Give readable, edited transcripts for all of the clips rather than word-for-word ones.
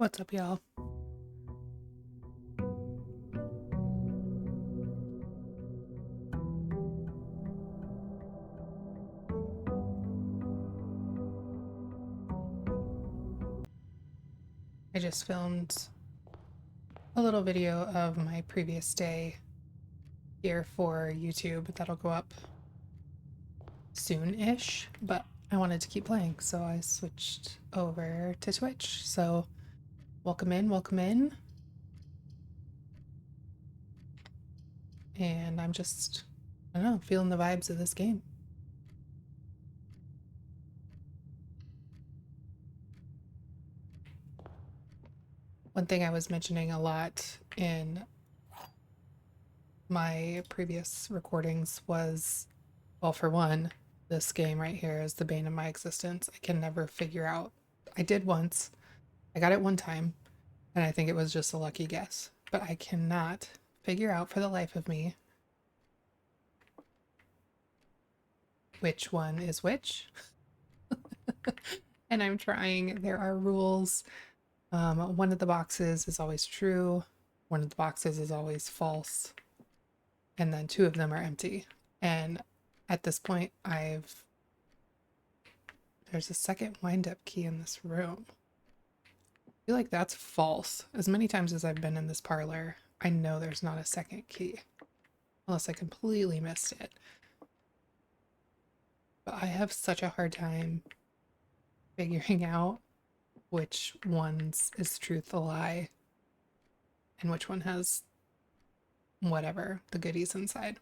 What's up, y'all? I just filmed a little video of my previous day here for YouTube. That'll go up soon-ish, but I wanted to keep playing, so I switched over to Twitch. So welcome in, welcome in. And I'm just, I don't know, feeling the vibes of this game. One thing I was mentioning a lot in my previous recordings was, well, for one, this game right here is the bane of my existence. I can never figure out. I did once. I got it one time, and I think it was just a lucky guess. But I cannot figure out for the life of me which one is which. And I'm trying. There are rules. One of the boxes is always true. One of the boxes is always false. And then two of them are empty. And at this point, there's a second wind-up key in this room. I feel like that's false. As many times as I've been in this parlor, I know there's not a second key. Unless I completely missed it. But I have such a hard time figuring out which one's is truth a lie and which one has whatever, the goodies inside.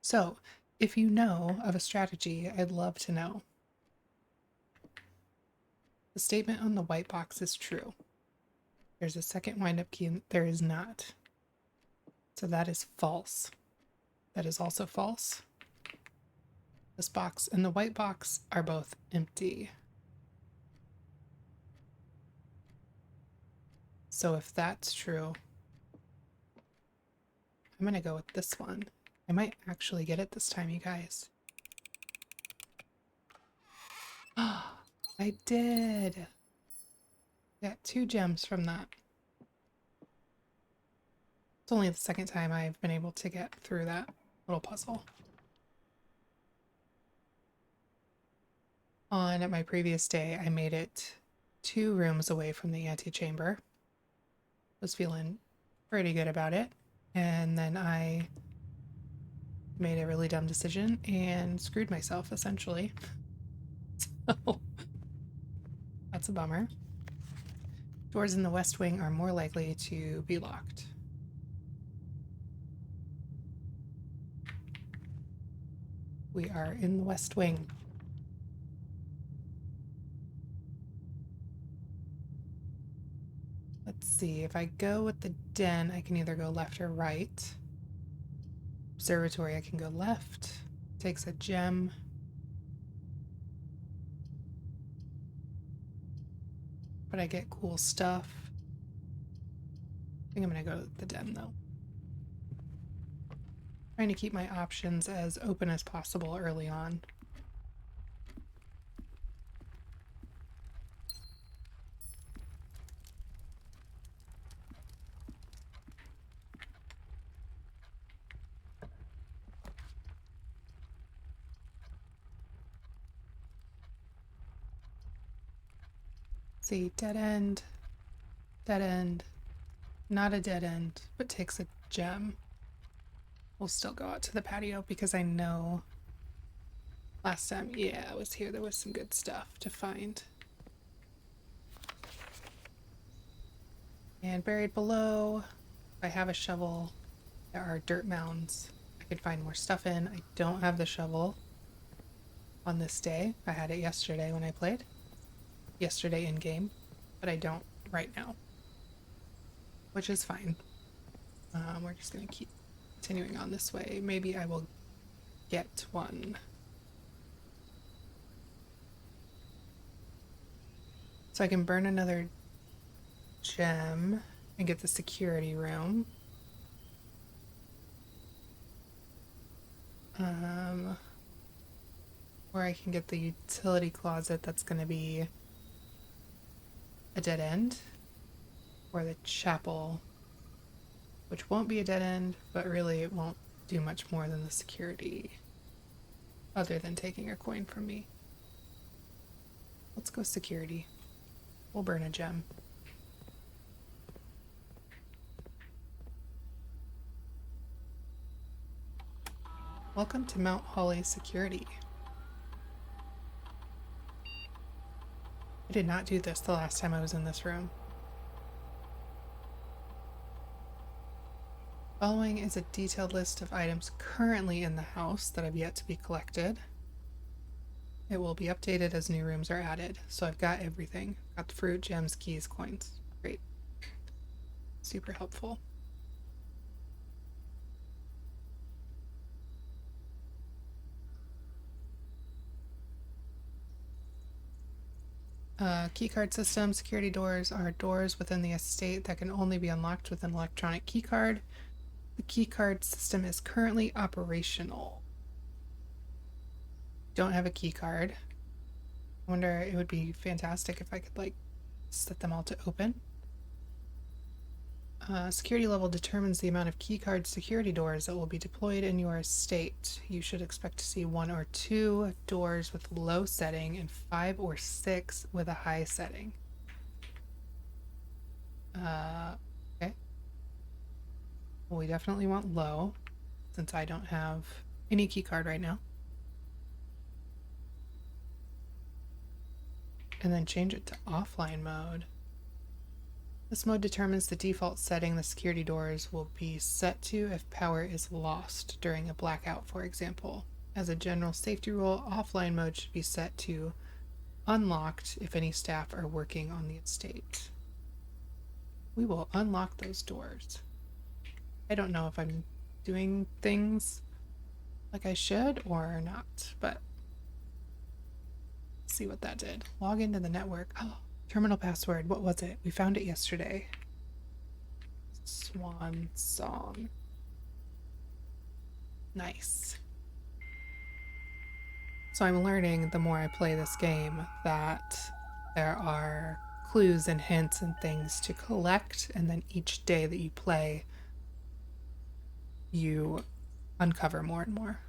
So, if you know of a strategy, I'd love to know. The statement on the white box is true. There's a second wind-up key, and there is not. So that is false. That is also false. This box and the white box are both empty. So if that's true, I'm gonna go with this one. I might actually get it this time, you guys. Ah, I did. Got 2 gems from that. It's only the second time I've been able to get through that little puzzle. On my previous day, I made it 2 rooms away from the antechamber. Was feeling pretty good about it. And then I made a really dumb decision and screwed myself, essentially. So that's a bummer. Doors in the west wing are more likely to be locked. We are in the west wing. Let's see, if I go with the den, I can either go left or right. Observatory, I can go left. Takes a gem. But I get cool stuff. I think I'm gonna go with the den though. Trying to keep my options as open as possible early on. See, dead end, not a dead end, but takes a gem. We'll still go out to the patio because I know last time, yeah, I was here, there was some good stuff to find. And buried below, if I have a shovel, there are dirt mounds I could find more stuff in. I don't have the shovel on this day. I had it yesterday when I played. Yesterday in game, but I don't right now, which is fine. We're just gonna keep continuing on this way. Maybe I will get one. So I can burn another gem and get the security room. Or I can get the utility closet. That's gonna be a dead end. or the chapel, which won't be a dead end, but really it won't do much more than the security, other than taking a coin from me. Let's go security. We'll burn a gem. Welcome to Mount Holly Security. I did not do this the last time I was in this room. Following is a detailed list of items currently in the house that have yet to be collected. It will be updated as new rooms are added. So I've got everything. Got the fruit, gems, keys, coins. Great. Super helpful. Keycard system. Security doors are doors within the estate that can only be unlocked with an electronic keycard. The keycard system is currently operational. Don't have a keycard. I wonder, it would be fantastic if I could like set them all to open. Security level determines the amount of keycard security doors that will be deployed in your estate. You should expect to see 1 or 2 doors with low setting and 5 or 6 with a high setting. Okay. Well, we definitely want low, since I don't have any keycard right now. And then change it to offline mode. This mode determines the default setting the security doors will be set to if power is lost during a blackout, for example. As a general safety rule, offline mode should be set to unlocked if any staff are working on the estate. We will unlock those doors. I don't know if I'm doing things like I should or not, but let's see what that did. Log into the network. Oh. Terminal password, what was it? We found it yesterday. Swan song. Nice. So I'm learning the more I play this game that there are clues and hints and things to collect, and then each day that you play, you uncover more and more.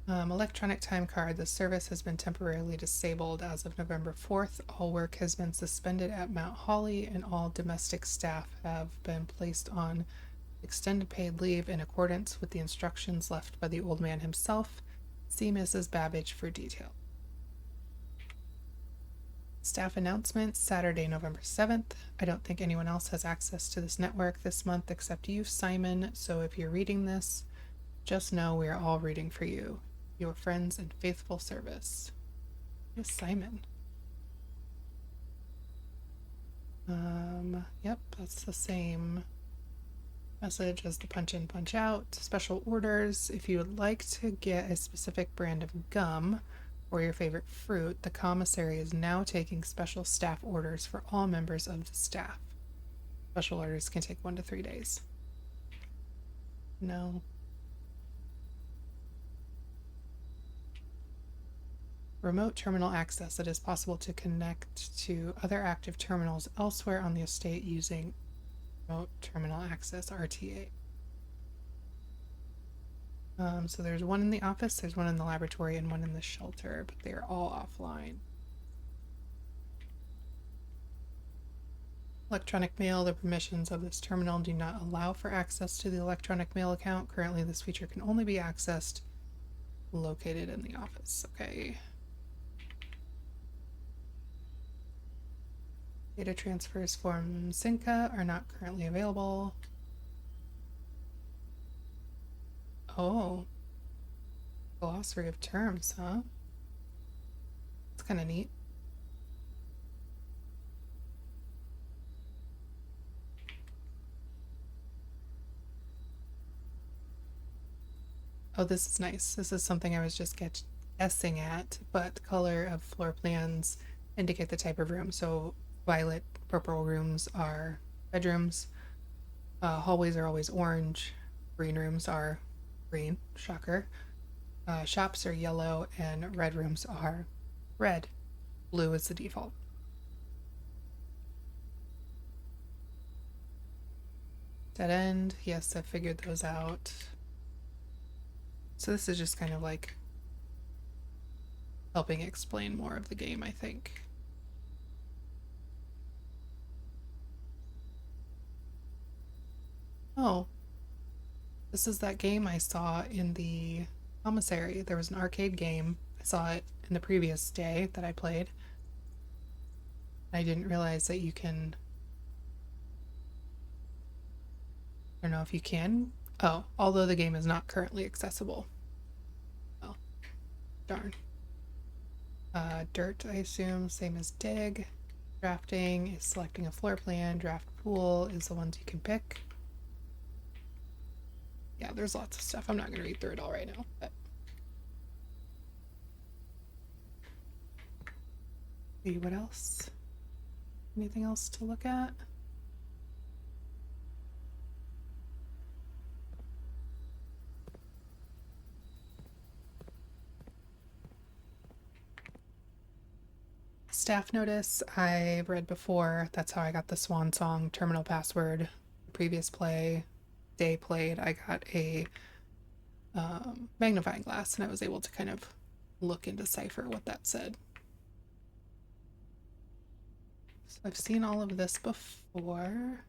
Electronic time card. The service has been temporarily disabled as of November 4th. All work has been suspended at Mount Holly, and all domestic staff have been placed on extended paid leave in accordance with the instructions left by the old man himself. See Mrs. Babbage for detail. Staff announcements, Saturday, November 7th. I don't think anyone else has access to this network this month except you, Simon, so if you're reading this, just know we are all rooting for you. Your friends and faithful service. Yes, Simon. Yep, that's the same message as the punch in, punch out. Special orders. If you would like to get a specific brand of gum or your favorite fruit, the commissary is now taking special staff orders for all members of the staff. Special orders can take 1 to 3 days. No. Remote terminal access. It is possible to connect to other active terminals elsewhere on the estate using remote terminal access, RTA. So there's one in the office, there's one in the laboratory, and one in the shelter, but they are all offline. Electronic mail. The permissions of this terminal do not allow for access to the electronic mail account. Currently, this feature can only be accessed located in the office. Okay. Data transfers from Synca are not currently available. Oh. Glossary of terms, huh? It's kind of neat. Oh, this is nice. This is something I was just guessing at, but the color of floor plans indicate the type of room. So violet, purple rooms are bedrooms. Hallways are always orange. Green rooms are green. Shocker. Shops are yellow, and red rooms are red. blue is the default. Dead end. Yes, I figured those out. So this is just kind of like helping explain more of the game, I think. Oh, this is that game I saw in the commissary. There was an arcade game. I saw it in the previous day that I played. I didn't realize that you can... I don't know if you can. Oh, although the game is not currently accessible. Oh, darn. Dirt, I assume, same as dig. Drafting is selecting a floor plan. Draft pool is the ones you can pick. Yeah, there's lots of stuff. I'm not going to read through it all right now, but... See what else? Anything else to look at? Staff notice I've read before. That's how I got the Swan Song terminal password. Previous day played, I got a magnifying glass and I was able to kind of look and decipher what that said. So I've seen all of this before.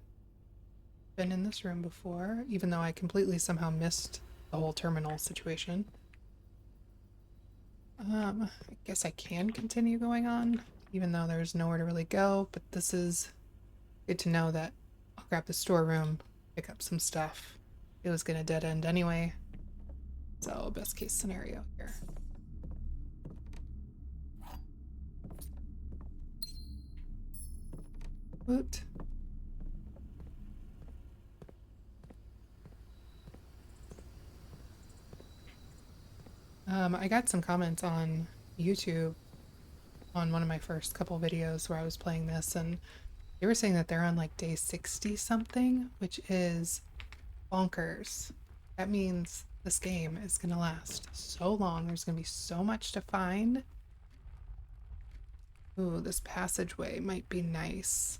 Been in this room before, even though I completely somehow missed the whole terminal situation. I guess I can continue going on, even though there's nowhere to really go, but this is good to know that I'll grab the storeroom, pick up some stuff. It was gonna dead end anyway, so best case scenario here. Woot. I got some comments on YouTube on one of my first couple videos where I was playing this, and they were saying that they're on like day 60 something, which is bonkers. That means this game is gonna last so long. There's gonna be so much to find. Ooh, this passageway might be nice,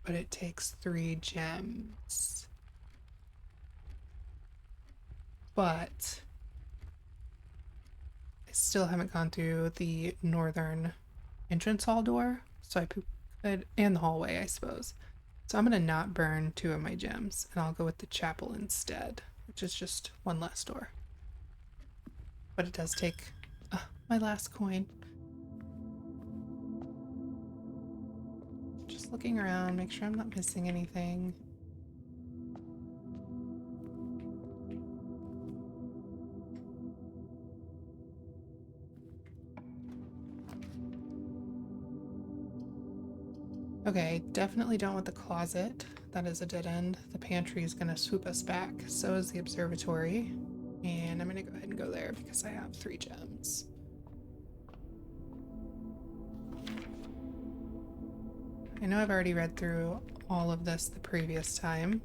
but it takes 3 gems. But I still haven't gone through the northern entrance hall door, so I could, and the hallway, I suppose. So I'm gonna not burn 2 of my gems, and I'll go with the chapel instead, which is just 1 less door. But it does take my last coin. Just looking around, make sure I'm not missing anything. Okay, definitely don't want the closet. That is a dead end. The pantry is gonna swoop us back. So is the observatory. And I'm gonna go ahead and go there because I have 3 gems. I know I've already read through all of this the previous time.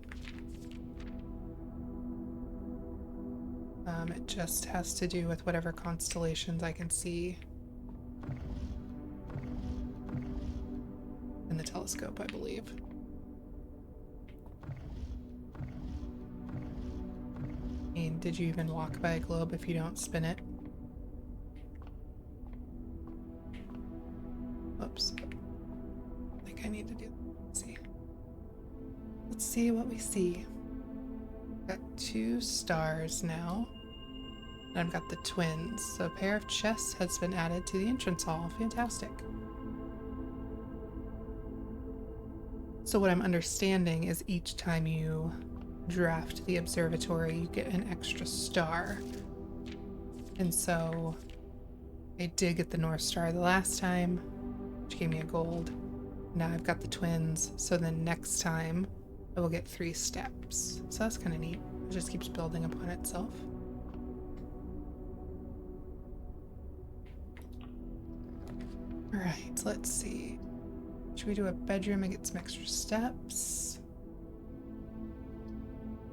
It just has to do with whatever constellations I can see in the telescope, I believe. And did you even walk by a globe if you don't spin it? Oops. I think I need to do that. Let's see. Let's see what we see. Got 2 stars now. And I've got the twins. So a pair of chests has been added to the entrance hall. Fantastic. So what I'm understanding is each time you draft the observatory, you get an extra star. And so I did get the North Star the last time, which gave me a gold. Now I've got the twins, so then next time I will get 3 steps. So that's kind of neat. It just keeps building upon itself. Alright, let's see. Should we do a bedroom and get some extra steps?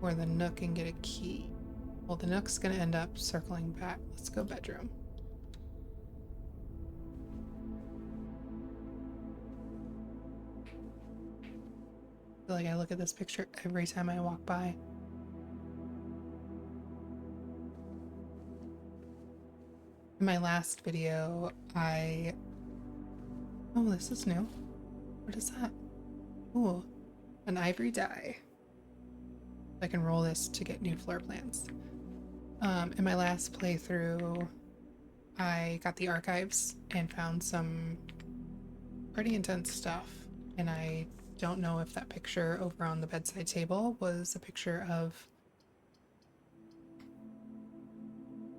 Or the nook and get a key? Well, the nook's gonna end up circling back. Let's go bedroom. feel like I look at this picture every time I walk by. In my last video, oh, this is new. What is that? Ooh, an ivory dye. I can roll this to get new floor plans. In my last playthrough, I got the archives and found some pretty intense stuff, and I don't know if that picture over on the bedside table was a picture of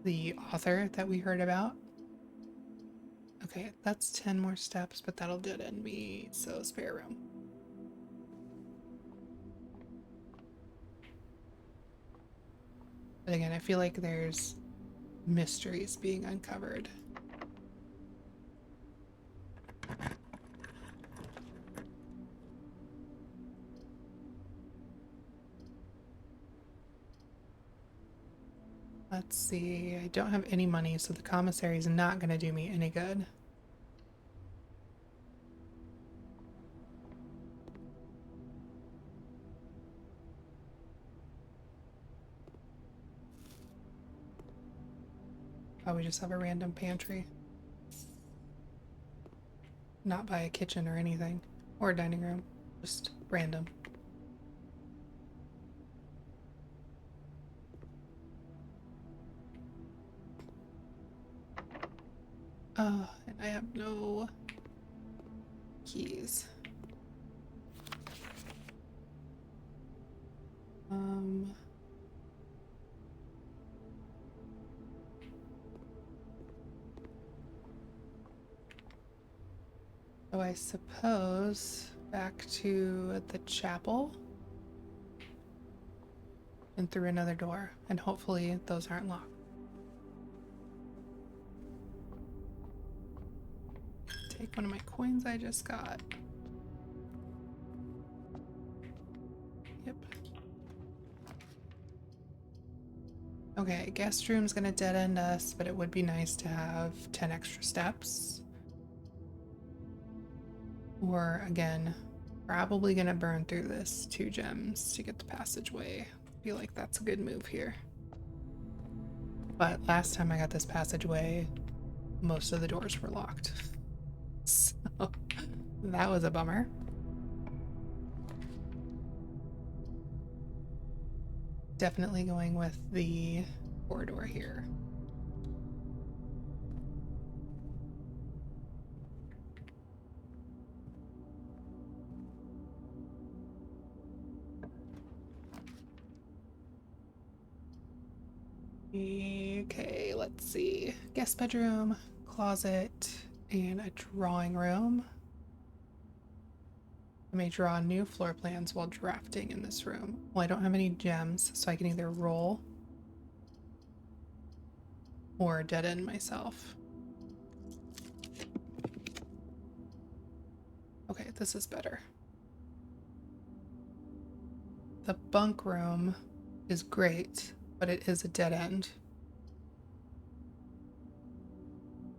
the author that we heard about. Okay, that's 10 more steps, but that'll dead end me, so spare room. But again, I feel like there's mysteries being uncovered. Let's see, I don't have any money, so the commissary is not going to do me any good. Oh, we just have a random pantry. Not by a kitchen or anything, or a dining room, just random. Oh, and I have no keys. So I suppose back to the chapel and through another door, and hopefully those aren't locked. Take one of my coins I just got. Yep. Okay, guest room's gonna dead end us, but it would be nice to have 10 extra steps. Or again, probably gonna burn through this 2 gems to get the passageway. I feel like that's a good move here. But last time I got this passageway, most of the doors were locked. So that was a bummer. Definitely going with the corridor here. Okay, let's see. Guest bedroom, closet, and a drawing room. I may draw new floor plans while drafting in this room. Well, I don't have any gems, so I can either roll or dead end myself. Okay, this is better. The bunk room is great, but it is a dead end.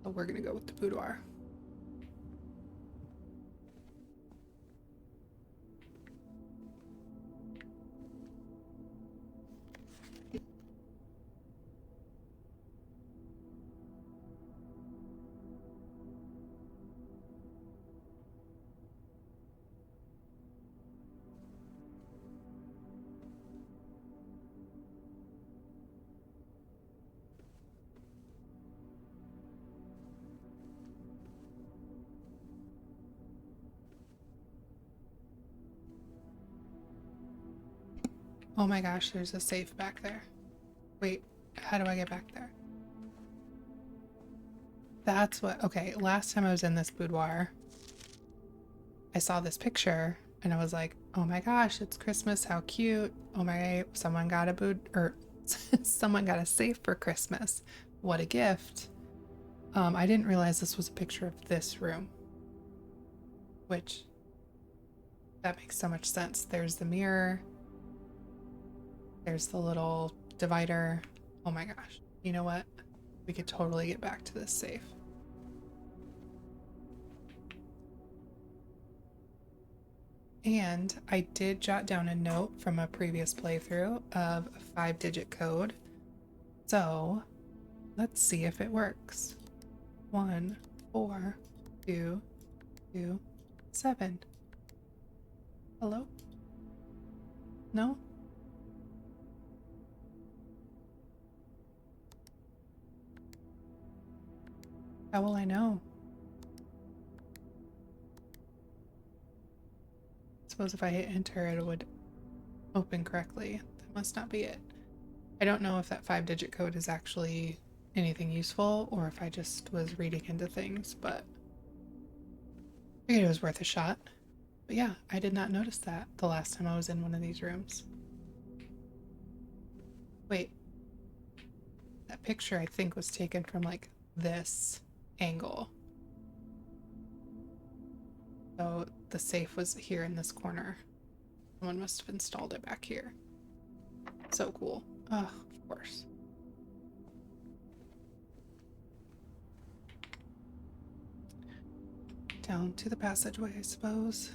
So we're gonna go with the boudoir. Oh my gosh, there's a safe back there. Wait, how do I get back there? That's what, okay, last time I was in this boudoir, I saw this picture and I was like, oh my gosh, it's Christmas, how cute. Oh my, someone got a someone got a safe for Christmas. What a gift. I didn't realize this was a picture of this room, which that makes so much sense. There's the mirror. There's the little divider. Oh my gosh. You know what? We could totally get back to this safe. And I did jot down a note from a previous playthrough of a 5-digit code. So let's see if it works. 1, 4, 2, 2, 7. Hello? No? How will I know? Suppose if I hit enter, it would open correctly. That must not be it. I don't know if that 5-digit code is actually anything useful or if I just was reading into things, but I figured it was worth a shot. But yeah, I did not notice that the last time I was in one of these rooms. Wait, that picture I think was taken from like this angle. So the safe was here in this corner. Someone must have installed it back here. So cool. Oh, of course. Down to the passageway, I suppose.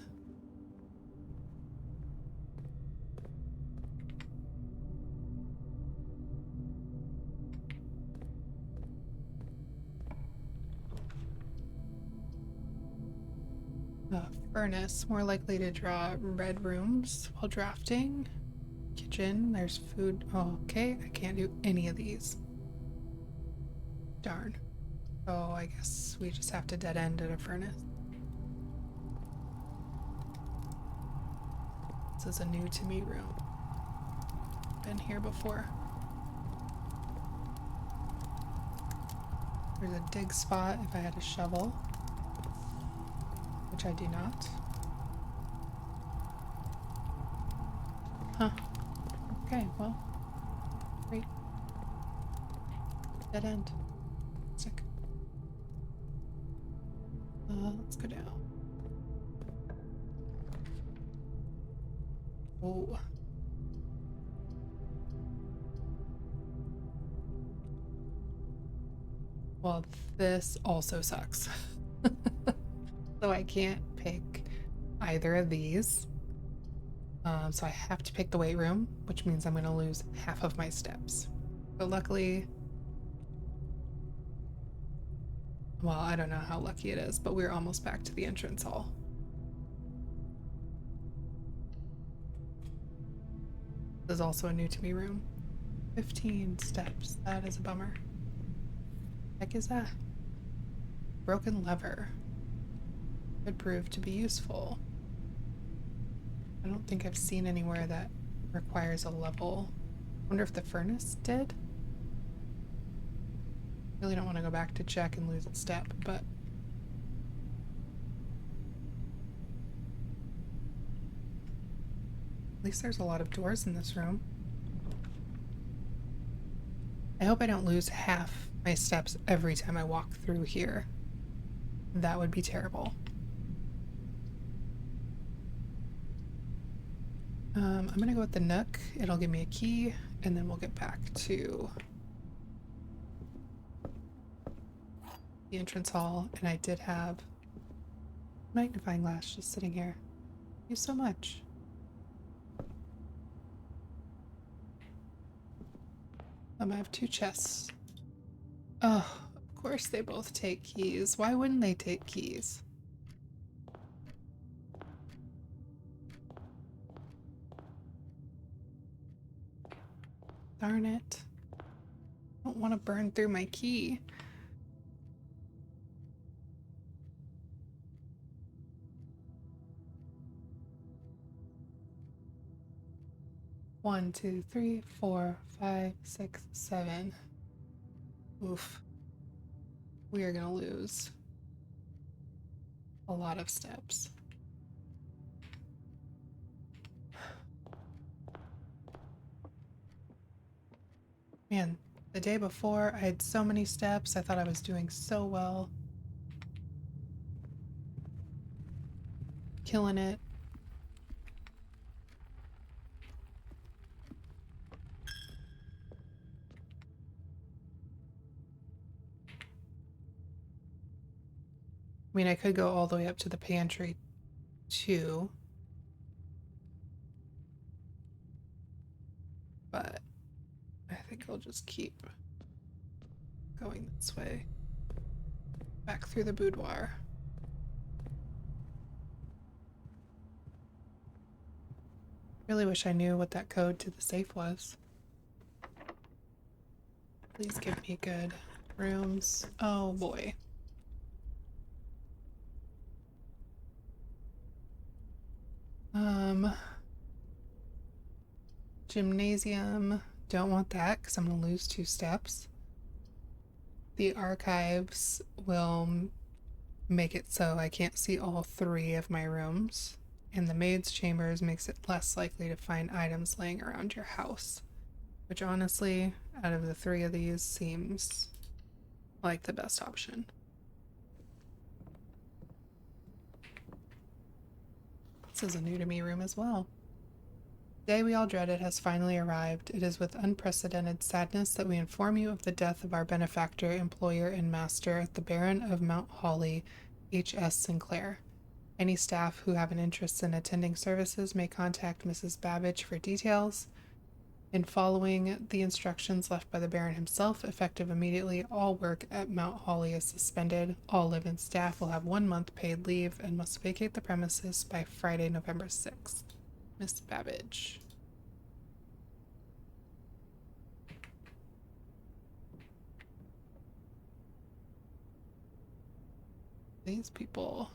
Furnace, more likely to draw red rooms while drafting. Kitchen, there's food. Oh, okay, I can't do any of these. Darn. So I guess we just have to dead end at a furnace. This is a new to me room. Been here before. There's a dig spot if I had a shovel, which I do not. Huh. Okay, well, great. Dead end. Sick. Let's go down. Oh. Well, this also sucks. So I can't pick either of these. So I have to pick the weight room, which means I'm going to lose half of my steps. But luckily, well, I don't know how lucky it is, but we're almost back to the entrance hall. This is also a new to me room. 15 steps. That is a bummer. Heck is that? Broken lever. Could prove to be useful. I don't think I've seen anywhere that requires a level. Wonder if the furnace did? Really don't want to go back to check and lose a step, but at least there's a lot of doors in this room. I hope I don't lose half my steps every time I walk through here. That would be terrible. I'm gonna go with the Nook. It'll give me a key, and then we'll get back to the entrance hall. And I did have a magnifying glass just sitting here. Thank you so much. I have 2 chests. Oh, of course they both take keys. Why wouldn't they take keys? Darn it. I don't want to burn through my key. One, 2, 3, 4, 5, 6, 7. Oof. We are gonna lose a lot of steps. Man, the day before I had so many steps. I thought I was doing so well. Killing it. I mean, I could go all the way up to the pantry too. we'll just keep going this way. Back through the boudoir. Really wish I knew what that code to the safe was. Please give me good rooms. Oh boy. Gymnasium. Don't want that because I'm gonna lose 2 steps. The archives will make it so I can't see all 3 of my rooms. And the maid's chambers makes it less likely to find items laying around your house. Which honestly, out of the 3 of these, seems like the best option. This is a new to me room as well. The day we all dreaded has finally arrived. It is with unprecedented sadness that we inform you of the death of our benefactor, employer, and master, the Baron of Mount Holly, H.S. Sinclair. Any staff who have an interest in attending services may contact Mrs. Babbage for details. In following the instructions left by the Baron himself, effective immediately, all work at Mount Holly is suspended. All live-in staff will have 1 month paid leave and must vacate the premises by Friday, November 6th. Miss Babbage. These people.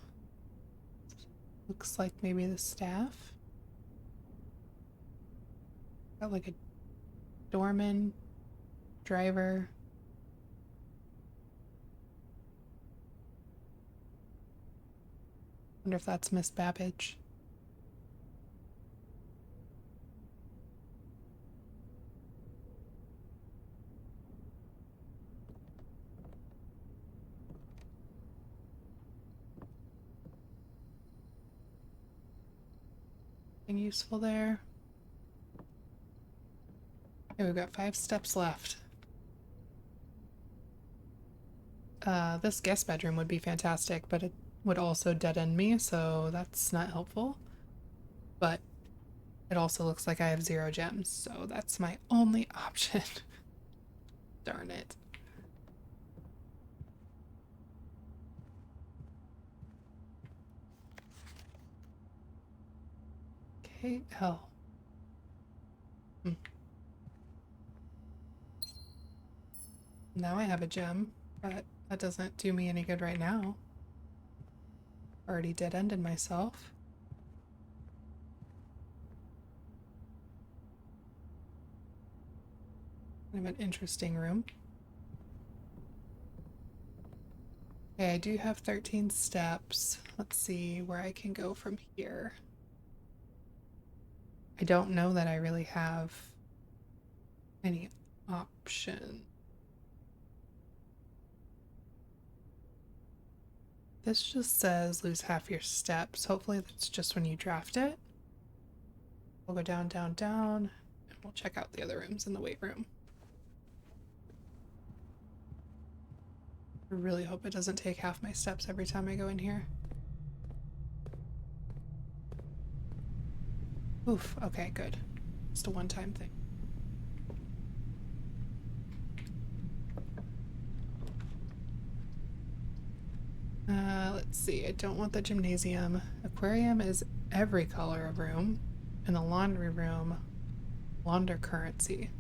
Looks like maybe the staff. Got like a doorman, driver. Wonder if that's Miss Babbage. Anything useful there? Okay, we've got 5 steps left. This guest bedroom would be fantastic, but it would also dead end me, so that's not helpful. But it also looks like I have 0 gems, so that's my only option. Darn it. KL. Now I have a gem, but that doesn't do me any good right now. Already dead-ended myself. Kind of an interesting room. Okay, I do have 13 steps. Let's see where I can go from here. I don't know that I really have any option. This just says lose half your steps. Hopefully that's just when you draft it. We'll go down, down, down, and we'll check out the other rooms in the weight room. I really hope it doesn't take half my steps every time I go in here. Oof, okay, good. Just a one-time thing. Let's see, I don't want the gymnasium. Aquarium is every color of room. And the laundry room, launder currency.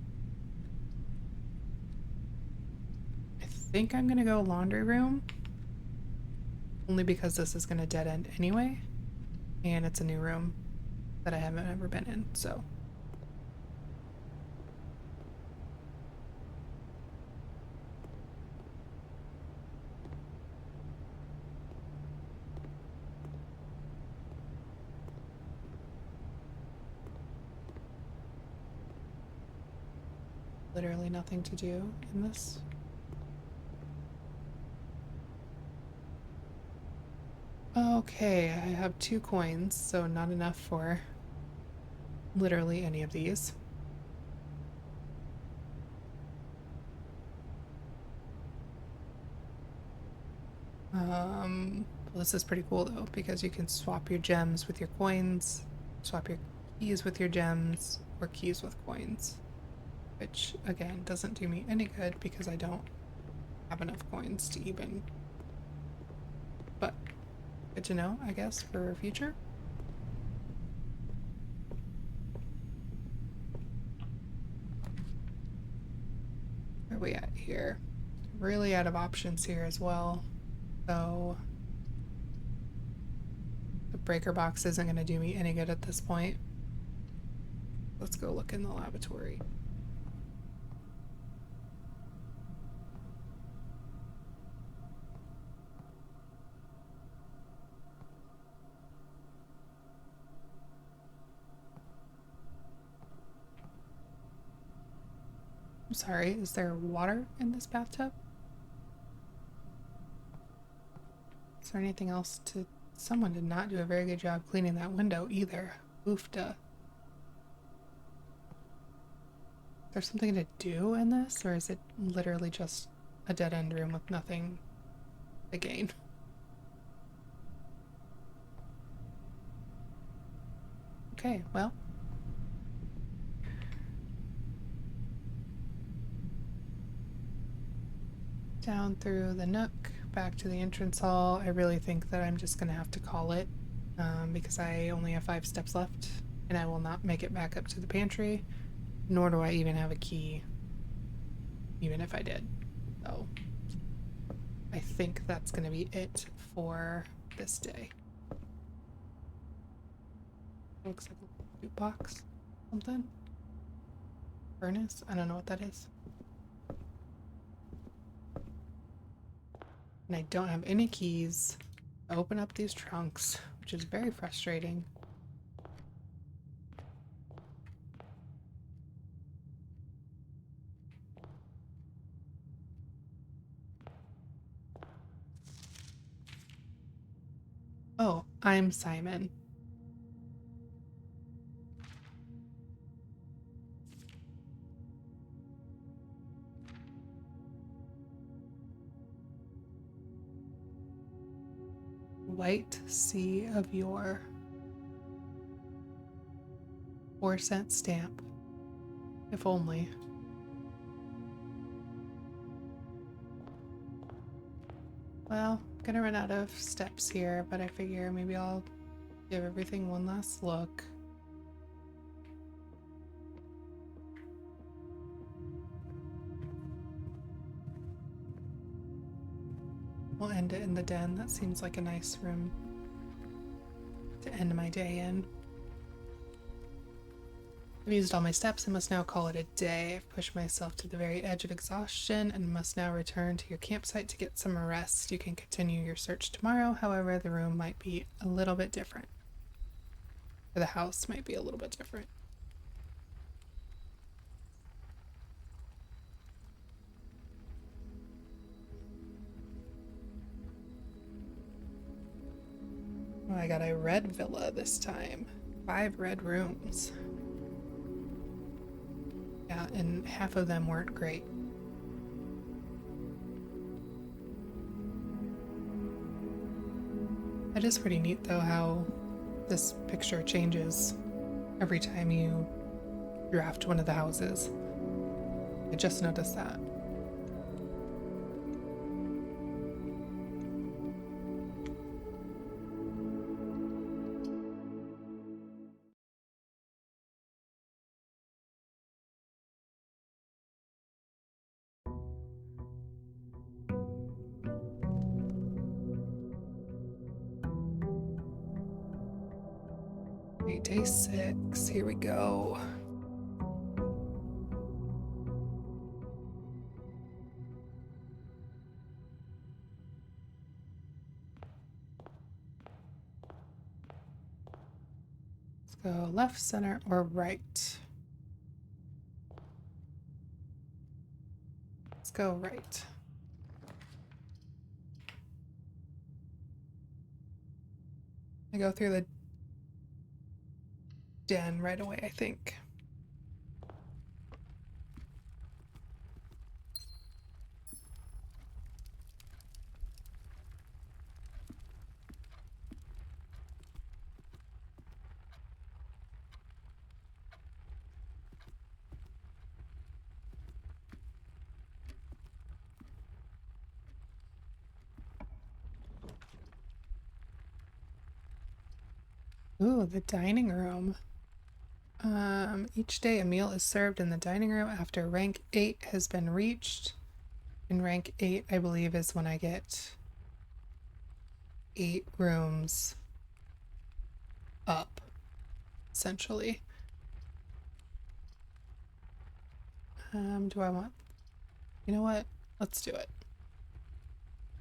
I think I'm gonna go laundry room. Only because this is gonna dead end anyway. And it's a new room that I haven't ever been in, so. Literally nothing to do in this. Okay, I have 2 coins, so not enough for literally any of these. Well, this is pretty cool though, because you can swap your gems with your coins, swap your keys with your gems, or keys with coins. which again doesn't do me any good because I don't have enough coins to even, but good to know, I guess, for future. Where are we at here? Really out of options here as well. So the breaker box isn't going to do me any good at this point. Let's go look in the laboratory. I'm sorry, is there water in this bathtub? Is there anything else to... Someone did not do a very good job cleaning that window either. Oofda. Is there something to do in this, or is it literally just a dead-end room with nothing to gain? Okay, well. Down through the nook, back to the entrance hall. I really think that I'm just gonna have to call it because I only have 5 steps left and I will not make it back up to the pantry, nor do I even have a key, even if I did. So I think that's gonna be it for this day. Looks like a loot box, something. Furnace? I don't know what that is. And I don't have any keys to open up these trunks, which is very frustrating. Oh, I'm Simon. White Sea of Yore. 4-cent stamp. If only. Well, I'm gonna run out of steps here, but I figure maybe I'll give everything one last look. We'll end it in the den. That seems like a nice room to end my day in. I've used all my steps and must now call it a day. I've pushed myself to the very edge of exhaustion and must now return to your campsite to get some rest. You can continue your search tomorrow, however, the room might be a little bit different. Or the house might be a little bit different. Oh, I got a red villa this time. 5 red rooms. Yeah, and half of them weren't great. It is pretty neat though how this picture changes every time you draft one of the houses. I just noticed that. Okay, day 6, here we go. Let's go left, center, or right. Let's go right. I go through the den right away, I think. Ooh, the dining room. Each day a meal is served in the dining room after rank 8 has been reached. And rank 8, I believe, is when I get 8 rooms up, essentially. Do I want... You know what? Let's do it.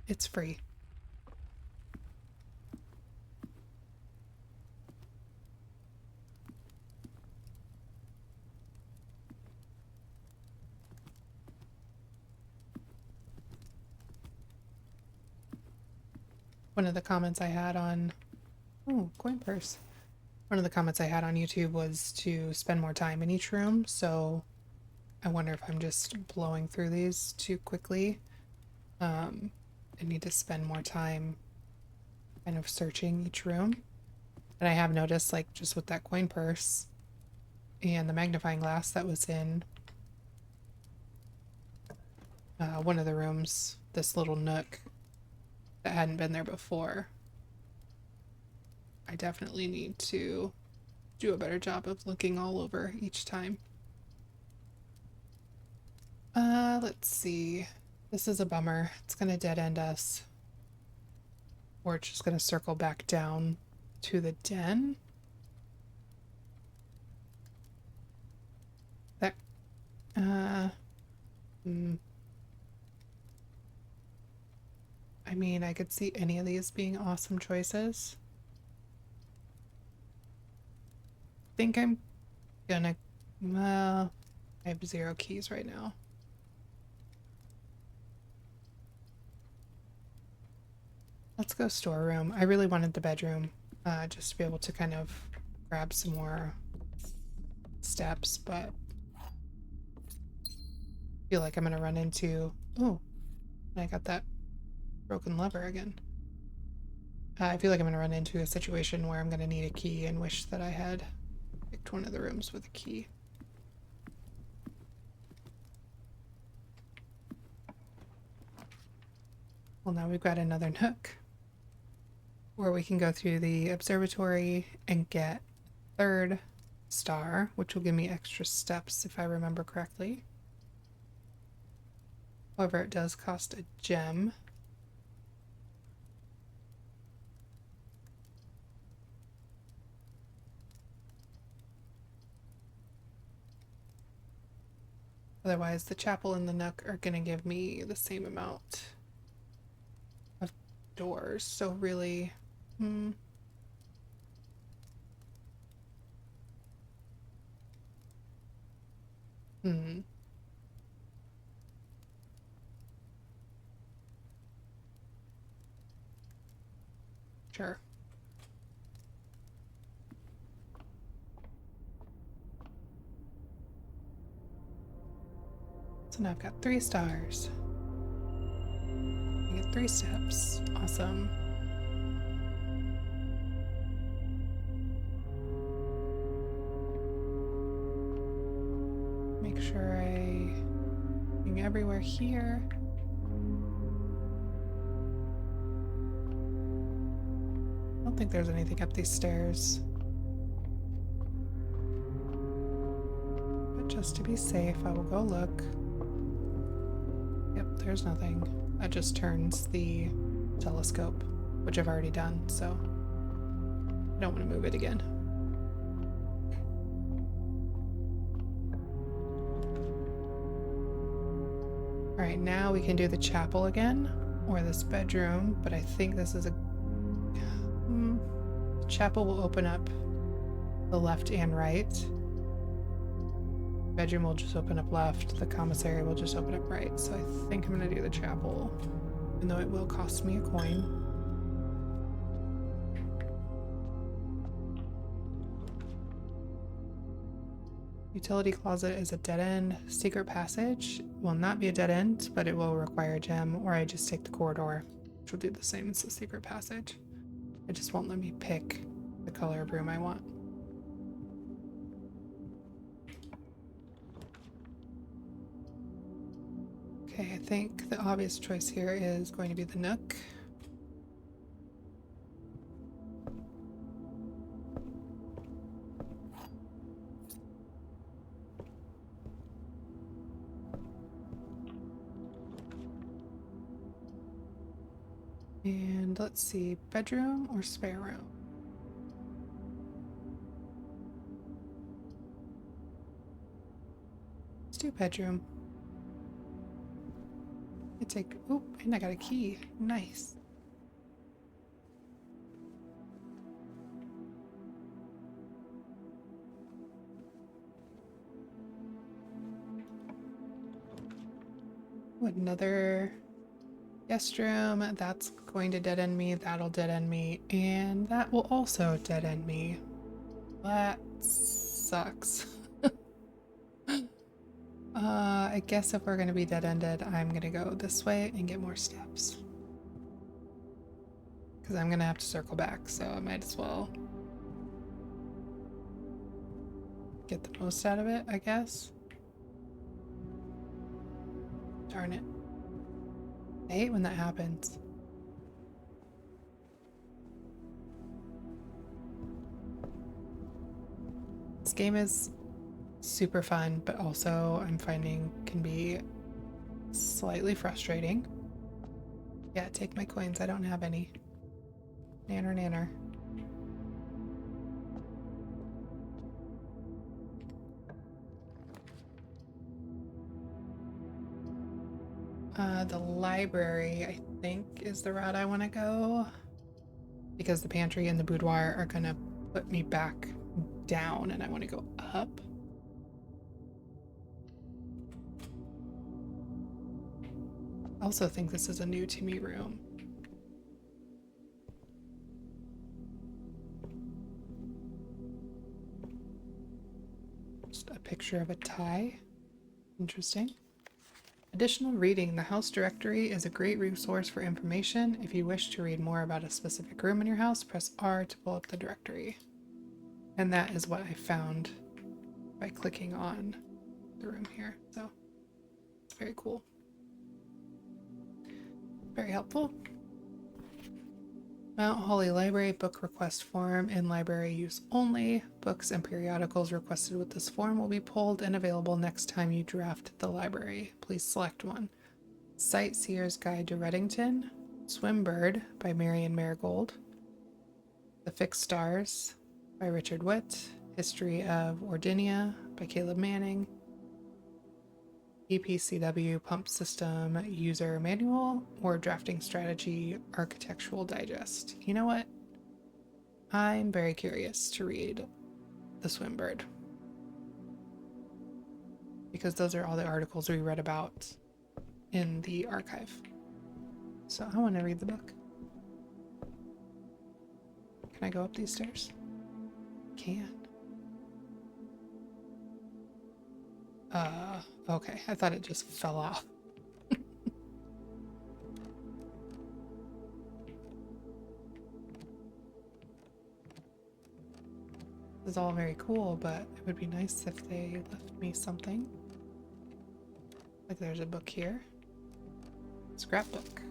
It's free. One of the comments I had on... Oh, coin purse. One of the comments I had on YouTube was to spend more time in each room, so I wonder if I'm just blowing through these too quickly. I need to spend more time kind of searching each room. And I have noticed, like, just with that coin purse and the magnifying glass that was in one of the rooms, this little nook that hadn't been there before, I definitely need to do a better job of looking all over each time. Let's see. This is a bummer. It's gonna dead end us. Or it's just gonna circle back down to the den. That, I mean, I could see any of these being awesome choices. I think I'm gonna, well, I have 0 keys right now. Let's go storeroom. I really wanted the bedroom, just to be able to kind of grab some more steps, but I feel like I'm gonna run into... Oh, I got that broken lever again. I feel like I'm gonna run into a situation where I'm gonna need a key and wish that I had picked one of the rooms with a key. Well, now we've got another nook where we can go through the observatory and get 3rd star, which will give me extra steps if I remember correctly. However, it does cost a gem. Otherwise, the chapel and the nook are going to give me the same amount of doors. So really, Sure. So now I've got 3 stars. I get 3 steps. Awesome. Make sure I'm everywhere here. I don't think there's anything up these stairs. But just to be safe, I will go look. Yep, there's nothing. That just turns the telescope, which I've already done, so I don't want to move it again. Alright, now we can do the chapel again, or this bedroom, but I think this is a... The chapel will open up the left and right. Bedroom will just open up left, the commissary will just open up right, so I think I'm gonna do the chapel, even though it will cost me a coin. Utility closet is a dead end. Secret passage will not be a dead end, but it will require a gem, or I just take the corridor, which will do the same as the secret passage. It just won't let me pick the color of room I want. Okay, I think the obvious choice here is going to be the nook. And let's see, bedroom or spare room? Let's do bedroom. It's like, oop, and I got a key. Nice. Ooh, another guest room. That's going to dead end me. That'll dead end me. And that will also dead end me. That sucks. I guess if we're going to be dead ended, I'm going to go this way and get more steps. Because I'm going to have to circle back, so I might as well get the most out of it, I guess. Darn it. I hate when that happens. This game is super fun, but also I'm finding can be slightly frustrating. Yeah, take my coins. I don't have any. Nanner, nanner. The library, I think, is the route I want to go. Because the pantry and the boudoir are going to put me back down and I want to go up. I also think this is a new to me room. Just a picture of a tie. Interesting. Additional reading. The house directory is a great resource for information. If you wish to read more about a specific room in your house, press R to pull up the directory. And that is what I found by clicking on the room here. So it's very cool. Very helpful. Mount Holly Library book request form in library use only. Books and periodicals requested with this form will be pulled and available next time you draft the library. Please select one. Sightseer's Guide to Reddington. Swimbird by Marion Marigold. The Fixed Stars by Richard Witt. History of Ordinia by Caleb Manning. EPCW Pump System User Manual or Drafting Strategy Architectural Digest. You know what? I'm very curious to read The Swimbird. Because those are all the articles we read about in the archive. So I want to read the book. Can I go up these stairs? Can. Okay. I thought it just fell off. This is all very cool, but it would be nice if they left me something. Like there's a book here. Scrapbook.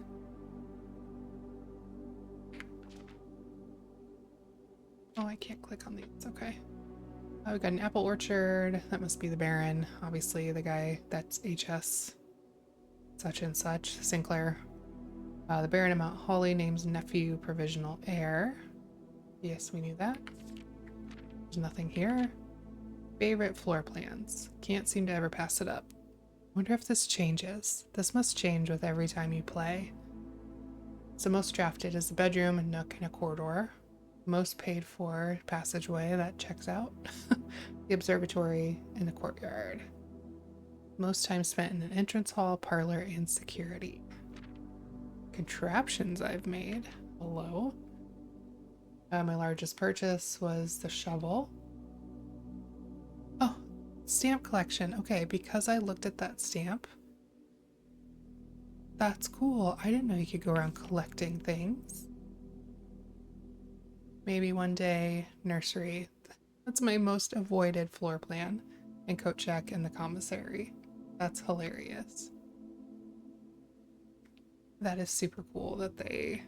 Oh, I can't click on these. Okay. Oh, we got an apple orchard. That must be the Baron. Obviously, the guy that's HS. Such and such. Sinclair. The Baron of Mount Holly names nephew provisional heir. Yes, we knew that. There's nothing here. Favorite floor plans. Can't seem to ever pass it up. Wonder if this changes. This must change with every time you play. So most drafted is the bedroom, a nook, and a corridor. Most paid for passageway, that checks out. The observatory and the courtyard. Most time spent in an entrance hall, parlor, and security. Contraptions I've made. Hello. My largest purchase was the shovel. Oh, stamp collection. Okay, because I looked at that stamp. That's cool. I didn't know you could go around collecting things. Maybe one day, nursery. That's my most avoided floor plan. And coat check in the commissary. That's hilarious. That is super cool that they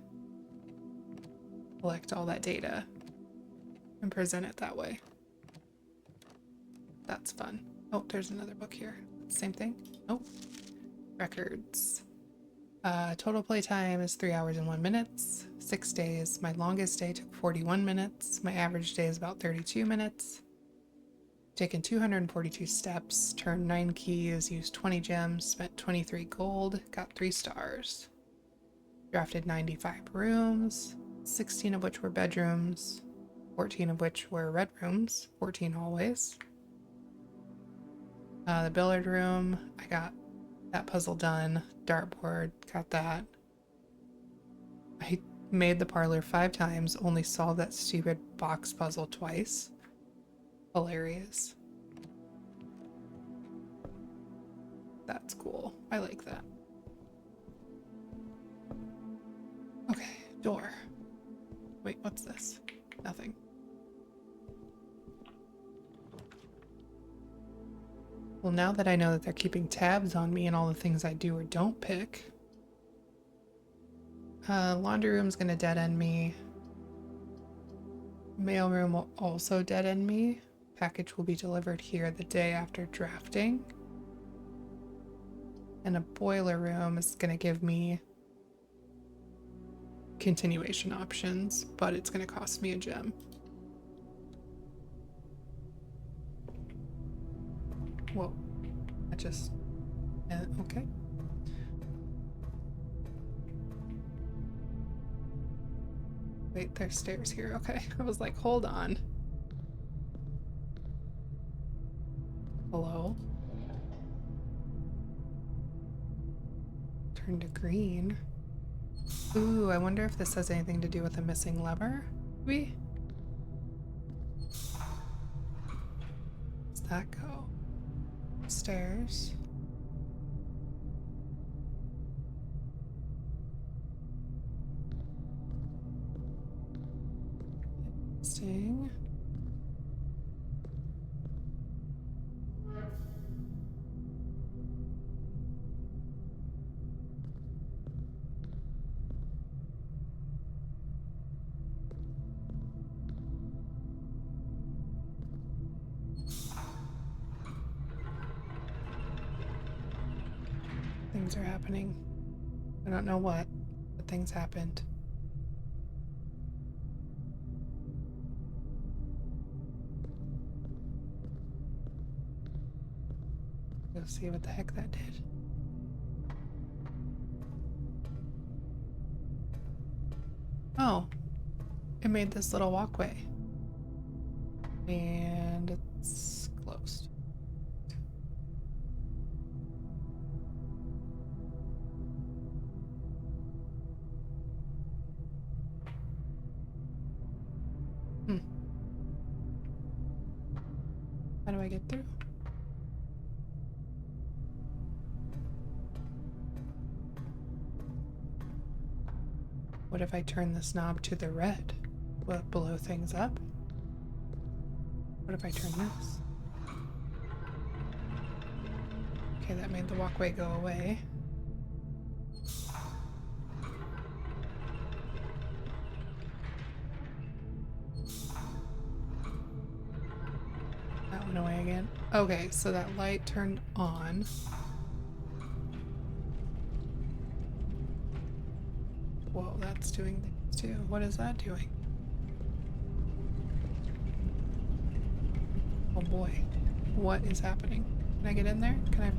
collect all that data and present it that way. That's fun. Oh, there's another book here. Same thing. Oh, records. Total playtime is 3 hours and 1 minute. 6 days. My longest day took 41 minutes. My average day is about 32 minutes. Taken 242 steps, turned 9 keys, used 20 gems, spent 23 gold, got 3 stars. Drafted 95 rooms, 16 of which were bedrooms, 14 of which were red rooms, 14 hallways. The billiard room, I got that puzzle done. Dartboard, got that. I made the parlor 5 times, only solved that stupid box puzzle twice. Hilarious. That's cool. I like that. Okay, door. Wait, what's this? Nothing. Well, now that I know that they're keeping tabs on me and all the things I do or don't pick. Laundry room's gonna dead end me. Mailroom will also dead end me. Package will be delivered here the day after drafting. And a boiler room is gonna give me continuation options, but it's gonna cost me a gem. Whoa, I just, okay. Wait, there's stairs here, okay. I was like, hold on. Hello? Turn to green. Ooh, I wonder if this has anything to do with a missing lever? Maybe? Does that go? Stairs. Interesting. Things are happening. I don't know what, but things happened. Go see what the heck that did. Oh, it made this little walkway. And it's closed. How do I get through? What if I turn this knob to the red? Will it blow things up? What if I turn this? Okay, that made the walkway go away. That went away again. Okay, so that light turned on. Whoa, that's doing things too. What is that doing? Oh boy. What is happening? Can I get in there? Can I?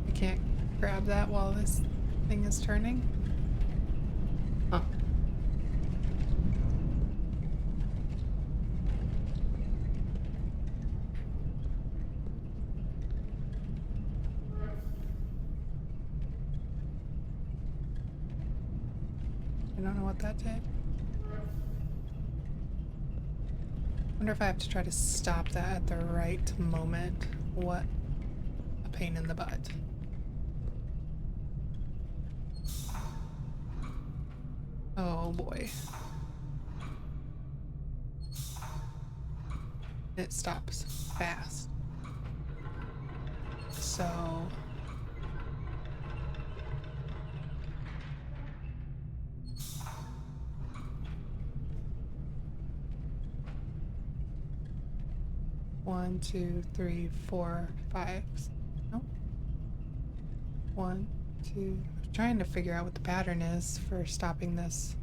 I can't grab that while this thing is turning? Huh. I don't know what that did. Wonder if I have to try to stop that at the right moment. What a pain in the butt. Oh boy. It stops fast. So one, two, three, four, five. Nope. 1, 2. I'm trying to figure out what the pattern is for stopping this.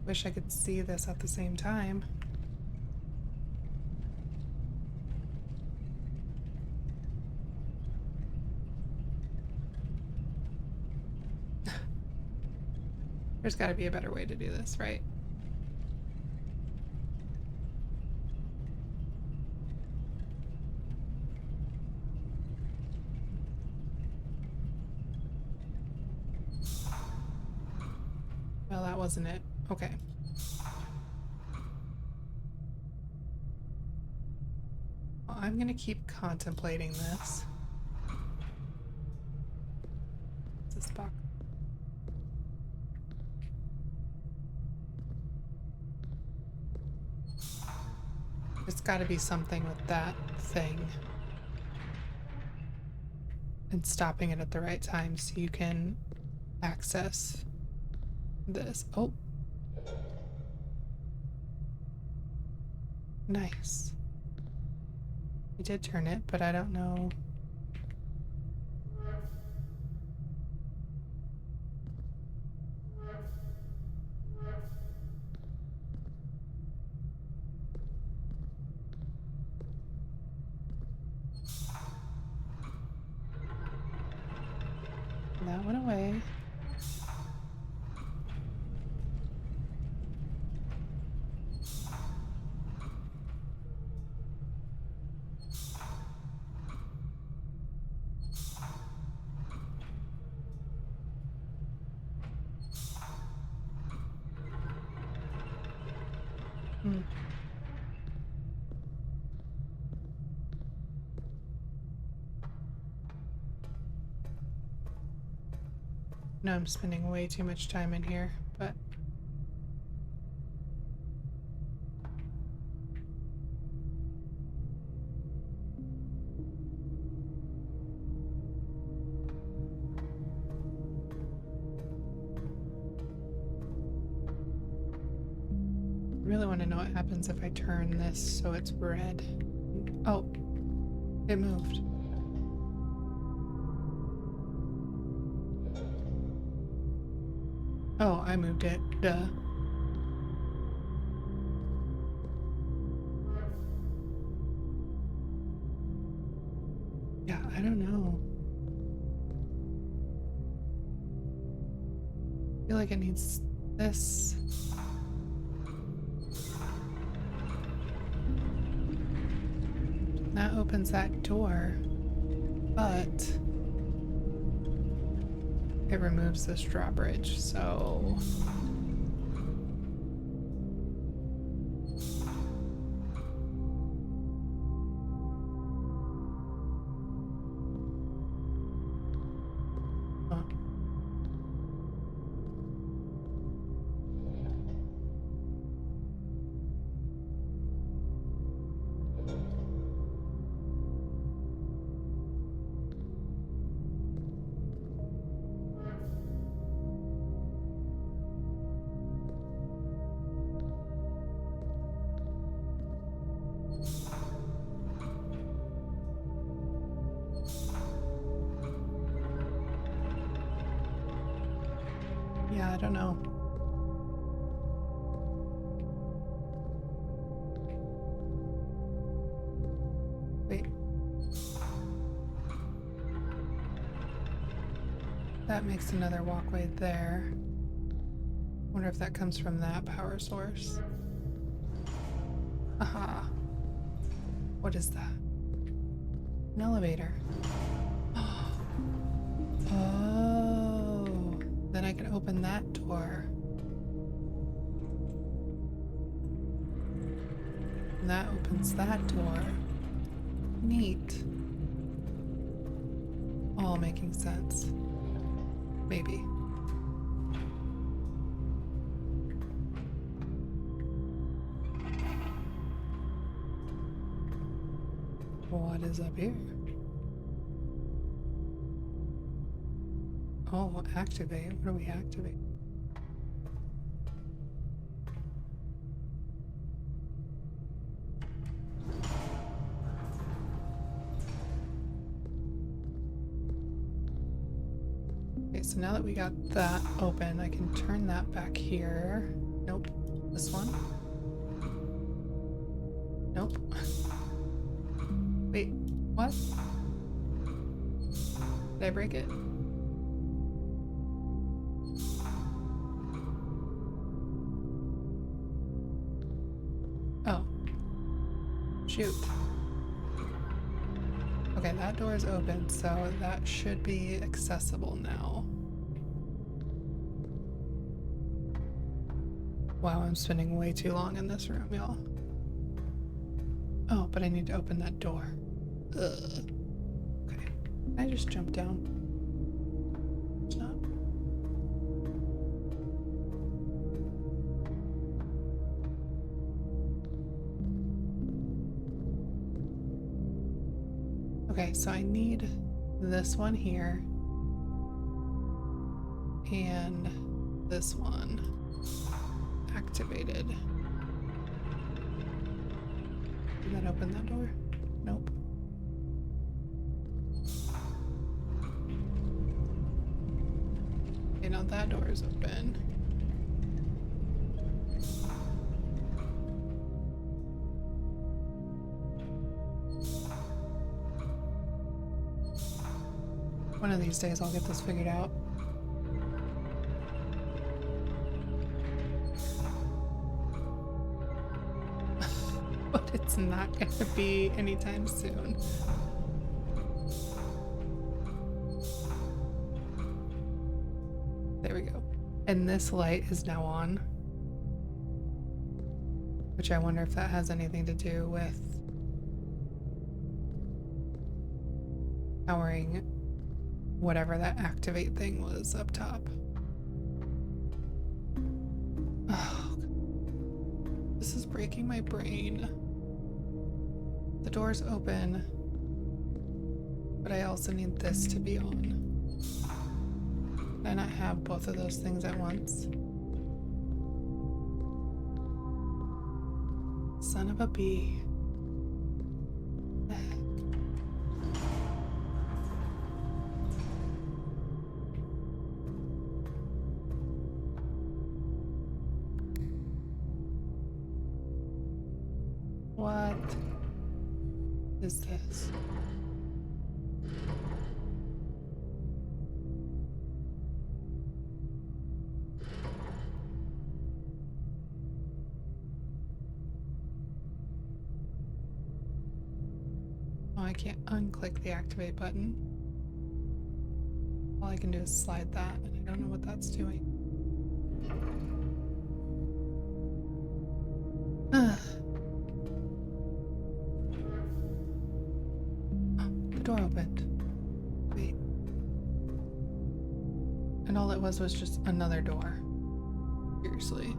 Wish I could see this at the same time. There's got to be a better way to do this, right? Well, that wasn't it. Okay. Well, I'm gonna keep contemplating this. What's this box? There's got to be something with that thing. And stopping it at the right time so you can access this. Oh. Nice. You did turn it, but I don't know. That went away. No, I'm spending way too much time in here, but I really want to know what happens if I turn this so it's red. Oh, it moved. Oh, I moved it. Duh. Yeah, I don't know. I feel like it needs this. That opens that door, but it removes this drawbridge, so huh. Yeah, I don't know. Wait. That makes another walkway there. Wonder if that comes from that power source. Aha. What is that? An elevator. Oh. Then I can open that door. And that opens that door. Neat. All making sense. Maybe. What is up here? Oh, activate. What do we activate? so now that we got that open, I can turn that back here. Nope. This one? Nope. Wait, what? Did I break it? Oh. Shoot. Okay, that door is open, so that should be accessible now. Wow, I'm spending way too long in this room, y'all. Oh, but I need to open that door. Ugh. Okay. Can I just jump down? It's not. Okay, so I need this one here. And this one activated. Did that open that door? Nope. Okay, now that door is open. One of these days I'll get this figured out. But it's not gonna be anytime soon. There we go. And this light is now on. Which I wonder if that has anything to do with powering whatever that activate thing was up top. Oh, this is breaking my brain. The door's open, but I also need this to be on. Can I not have both of those things at once? Son of a bee. What is this? Oh, I can't unclick the activate button. All I can do is slide that, and I don't know what that's doing. The door opened. Wait. And all it was just another door. Seriously.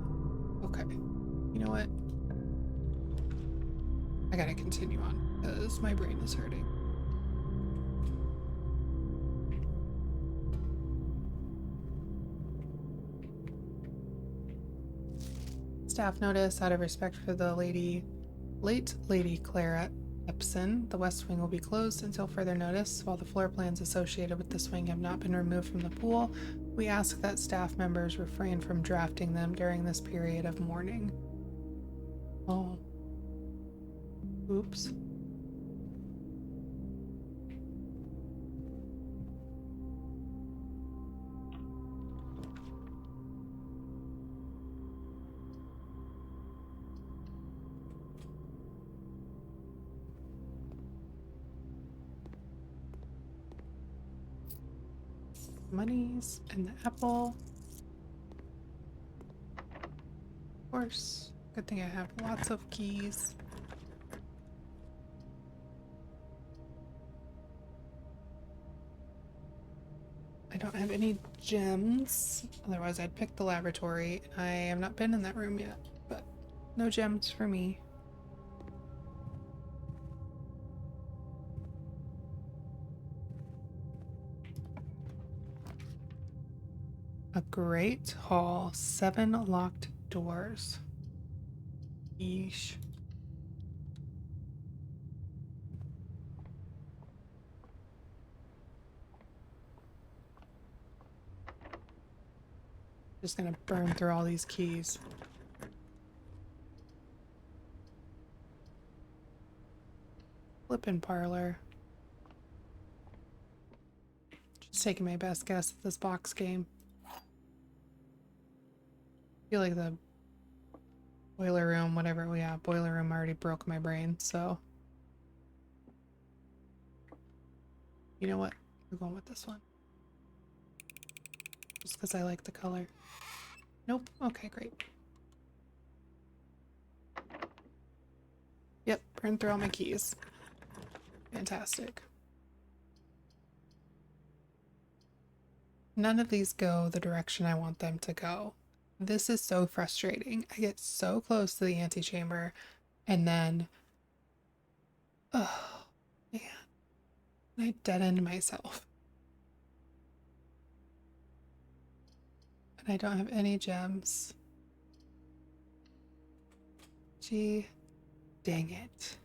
Okay. You know what? I gotta continue on, because my brain is hurting. Staff notice, out of respect for the late Lady Clara Epson, the West Wing will be closed until further notice. While the floor plans associated with this wing have not been removed from the pool, we ask that staff members refrain from drafting them during this period of mourning. Oh. Oops. Monies and the apple. Of course. Good thing I have lots of keys. I don't have any gems. Otherwise I'd pick the laboratory. I have not been in that room yet, but no gems for me. A great hall, 7 locked doors. Yeesh. Just gonna burn through all these keys. Flippin' parlor. Just taking my best guess at this box game. I feel like the boiler room, whatever we have, boiler room already broke my brain, so. You know what? We're going with this one. Just because I like the color. Nope. Okay, great. Yep, burn through all my keys. Fantastic. None of these go the direction I want them to go. This is so frustrating. I get so close to the antechamber and then, oh man, I dead end myself. And I don't have any gems. Gee, dang it.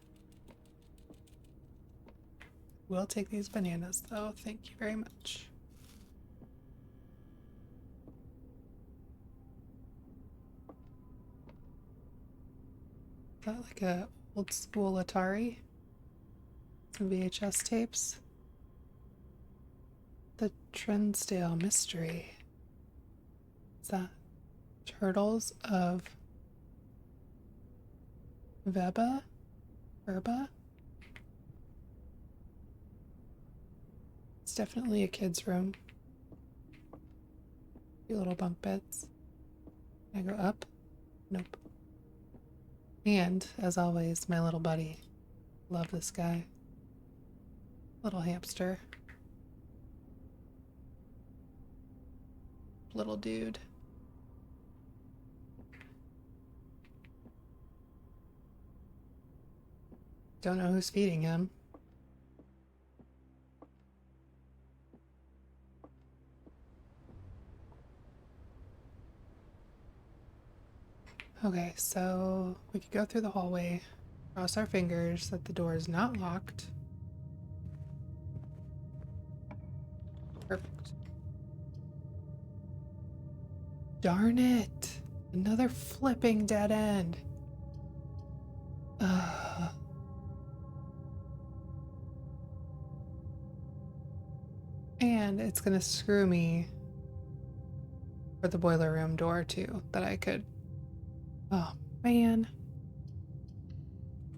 We'll take these bananas though. Thank you very much. Is that like a old school Atari? Some VHS tapes? The Trensdale Mystery. Is that Turtles of Veba? Verba? It's definitely a kid's room. Few little bunk beds. Can I go up? Nope. And, as always, my little buddy. Love this guy. Little hamster. Little dude. Don't know who's feeding him. Okay, so we could go through the hallway, cross our fingers that the door is not locked. Perfect. Darn it! Another flipping dead end. And it's gonna screw me for the boiler room door too, that I could. Oh man.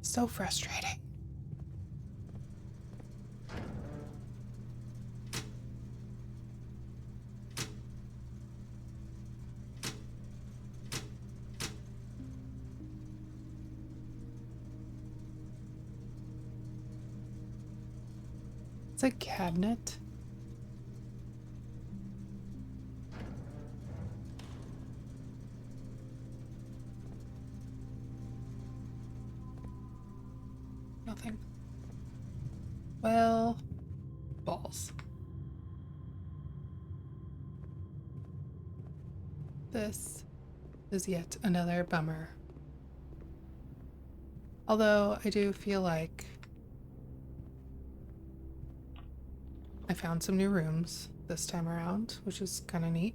So frustrating. It's a cabinet. Nothing. Well, balls. This is yet another bummer. Although I do feel like I found some new rooms this time around, which is kind of neat.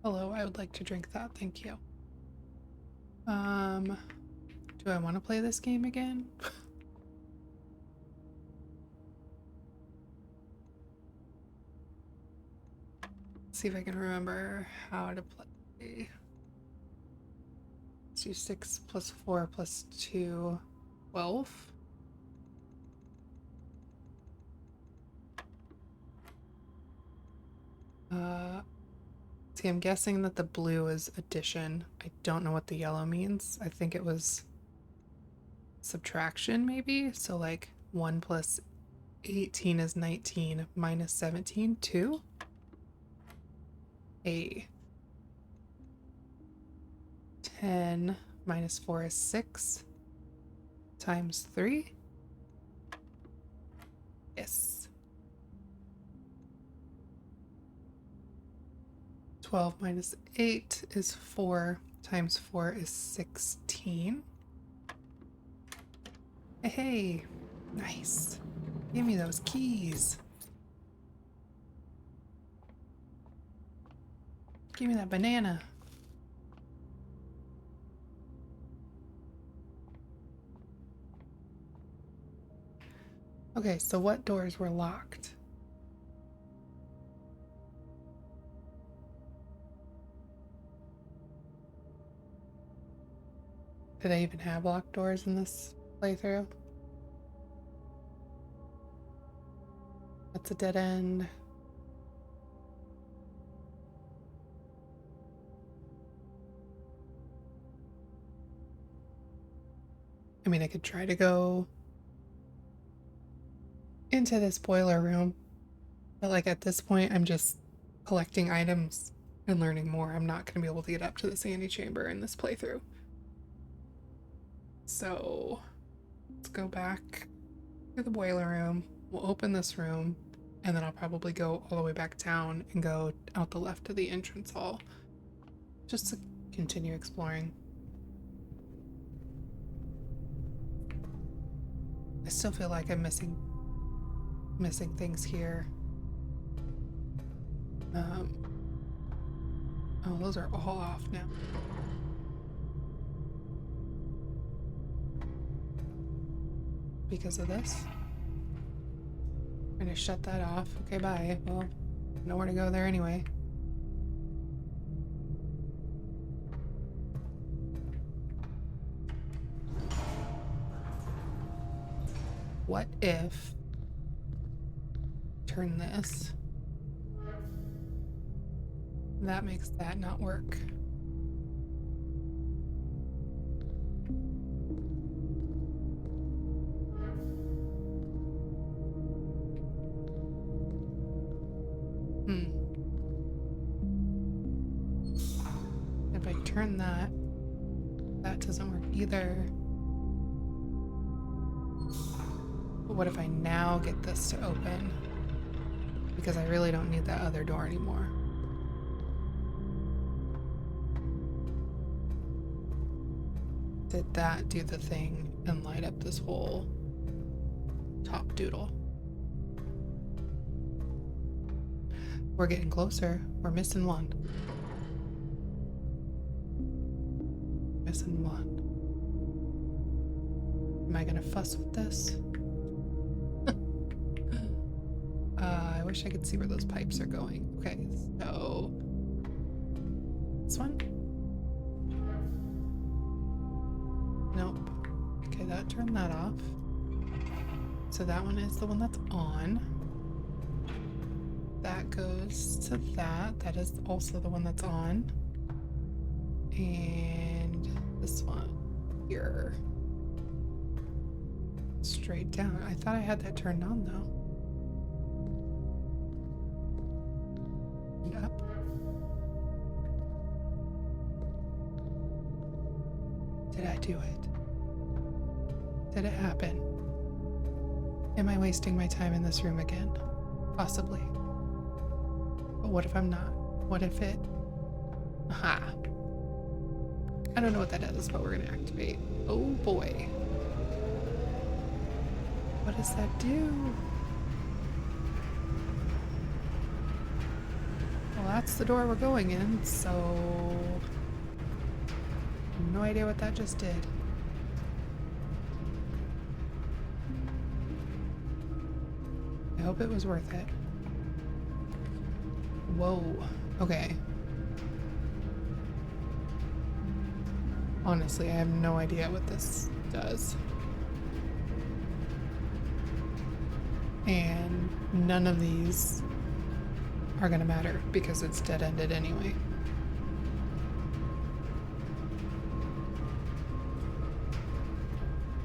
Hello, I would like to drink that, thank you. Do I want to play this game again? See if I can remember how to play. Let's do 6 plus 4 plus 2, 12. See, I'm guessing that the blue is addition. I don't know what the yellow means. I think it was subtraction, maybe? So, like, 1 plus 18 is 19, minus 17, 2? A. 10 minus 4 is 6, times 3? Yes. 12 minus 8 is 4 times 4 is 16. Hey, nice. Give me those keys. Give me that banana. Okay, so what doors were locked? Did I even have locked doors in this playthrough? That's a dead end. I mean, I could try to go into this boiler room, but like at this point, I'm just collecting items and learning more. I'm not going to be able to get up to this antechamber in this playthrough. So let's go back to the boiler room. We'll open this room, and then I'll probably go all the way back down and go out the left to the entrance hall just to continue exploring. I still feel like I'm missing things here. Oh, those are all off now. Because of this? I'm gonna shut that off. Okay, bye. Well, nowhere to go there anyway. What if turn this? That makes that not work. If I turn that, that doesn't work either. But what if I now get this to open? Because I really don't need that other door anymore. Did that do the thing and light up this whole top doodle? We're getting closer. We're missing one. Missing one. Am I gonna fuss with this? I wish I could see where those pipes are going. Okay, so this one? Nope. Okay, that turned that off. So that one is the one that's on. That goes to that. That is also the one that's on. And this one here. Straight down. I thought I had that turned on though. And up. Did I do it? Did it happen? Am I wasting my time in this room again? Possibly. But what if I'm not? What if it... Aha. I don't know what that is, but we're gonna activate. Oh boy. What does that do? Well, that's the door we're going in, so... no idea what that just did. I hope it was worth it. Whoa. Okay. Honestly, I have no idea what this does. And none of these are gonna matter because it's dead-ended anyway.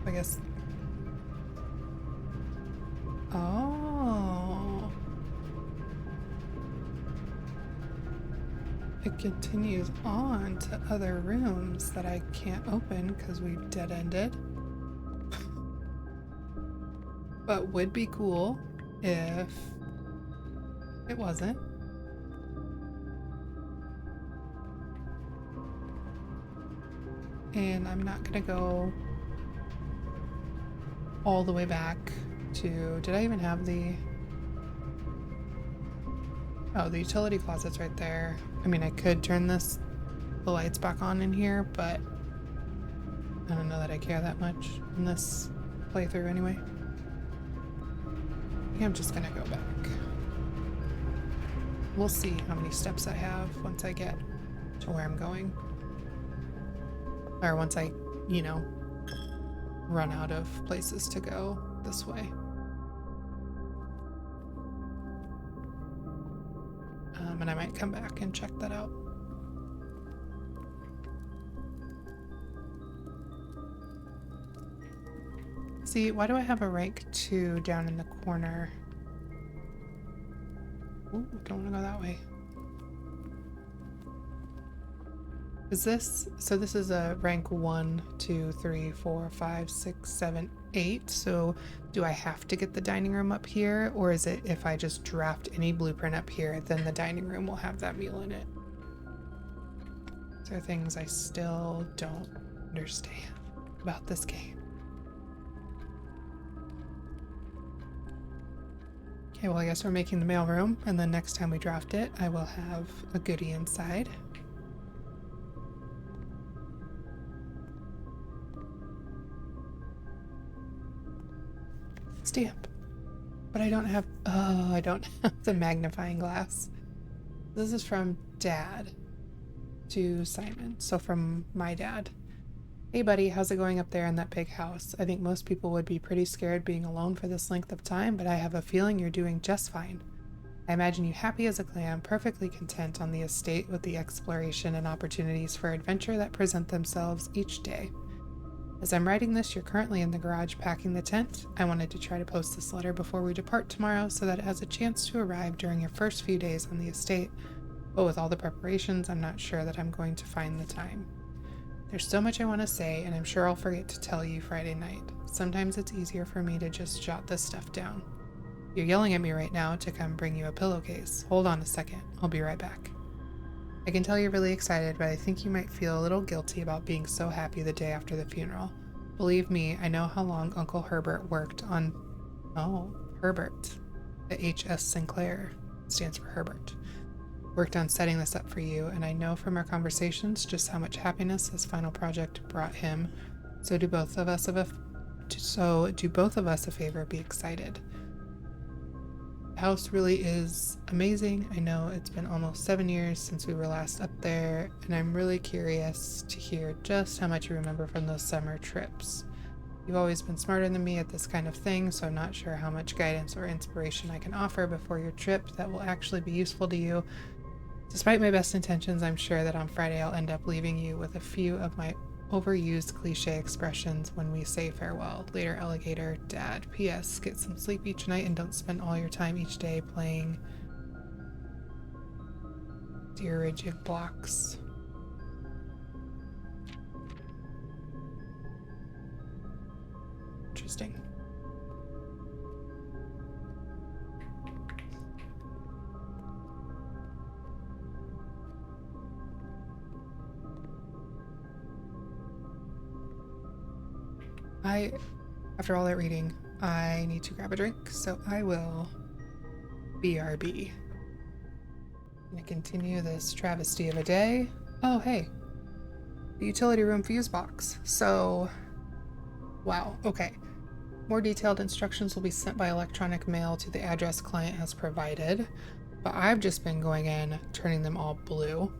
I guess... oh. It continues on to other rooms that I can't open because we've dead-ended. But would be cool if it wasn't. and I'm not gonna go all the way back to, did I even have the, oh, the utility closet's right there. I mean, I could turn the lights back on in here, but I don't know that I care that much in this playthrough anyway. I think I'm just gonna go back. We'll see how many steps I have once I get to where I'm going. Or once I, you know, run out of places to go this way. And I might come back and check that out. See, why do I have a rank 2 down in the corner? Ooh, don't want to go that way. Is this, so this is a rank 1, 2, 3, 4, 5, 6, 7, 8. So do I have to get the dining room up here? Or is it if I just draft any blueprint up here, then the dining room will have that meal in it? These are things I still don't understand about this game. Okay, well, I guess we're making the mail room, and then next time we draft it, I will have a goodie inside. Stamp. But I don't have, oh, I don't have the magnifying glass. This is from Dad to Simon, so from my dad. Hey buddy, how's it going up there in that big house? I think most people would be pretty scared being alone for this length of time, but I have a feeling you're doing just fine. I imagine you happy as a clam, perfectly content on the estate with the exploration and opportunities for adventure that present themselves each day. As I'm writing this, you're currently in the garage packing the tent. I wanted to try to post this letter before we depart tomorrow so that it has a chance to arrive during your first few days on the estate, but with all the preparations, I'm not sure that I'm going to find the time. There's so much I want to say, and I'm sure I'll forget to tell you Friday night. Sometimes it's easier for me to just jot this stuff down. You're yelling at me right now to come bring you a pillowcase. Hold on a second. I'll be right back. I can tell you're really excited, but I think you might feel a little guilty about being so happy the day after the funeral. Believe me, I know how long Uncle Herbert worked on... Oh, Herbert. The H.S. Sinclair stands for Herbert. Worked on setting this up for you, and I know from our conversations just how much happiness this final project brought him. So do both of us a favor, be excited. The house really is amazing. I know it's been almost 7 years since we were last up there, and I'm really curious to hear just how much you remember from those summer trips. You've always been smarter than me at this kind of thing, so I'm not sure how much guidance or inspiration I can offer before your trip that will actually be useful to you. Despite my best intentions, I'm sure that on Friday I'll end up leaving you with a few of my overused cliche expressions when we say farewell. Later, alligator, Dad. P.S. Get some sleep each night and don't spend all your time each day playing dear rigid blocks. Interesting. After all that reading, I need to grab a drink, so I will BRB. I'm gonna continue this travesty of a day. Oh, hey. The utility room fuse box. So, wow, okay. More detailed instructions will be sent by electronic mail to the address client has provided, but I've just been going in, turning them all blue.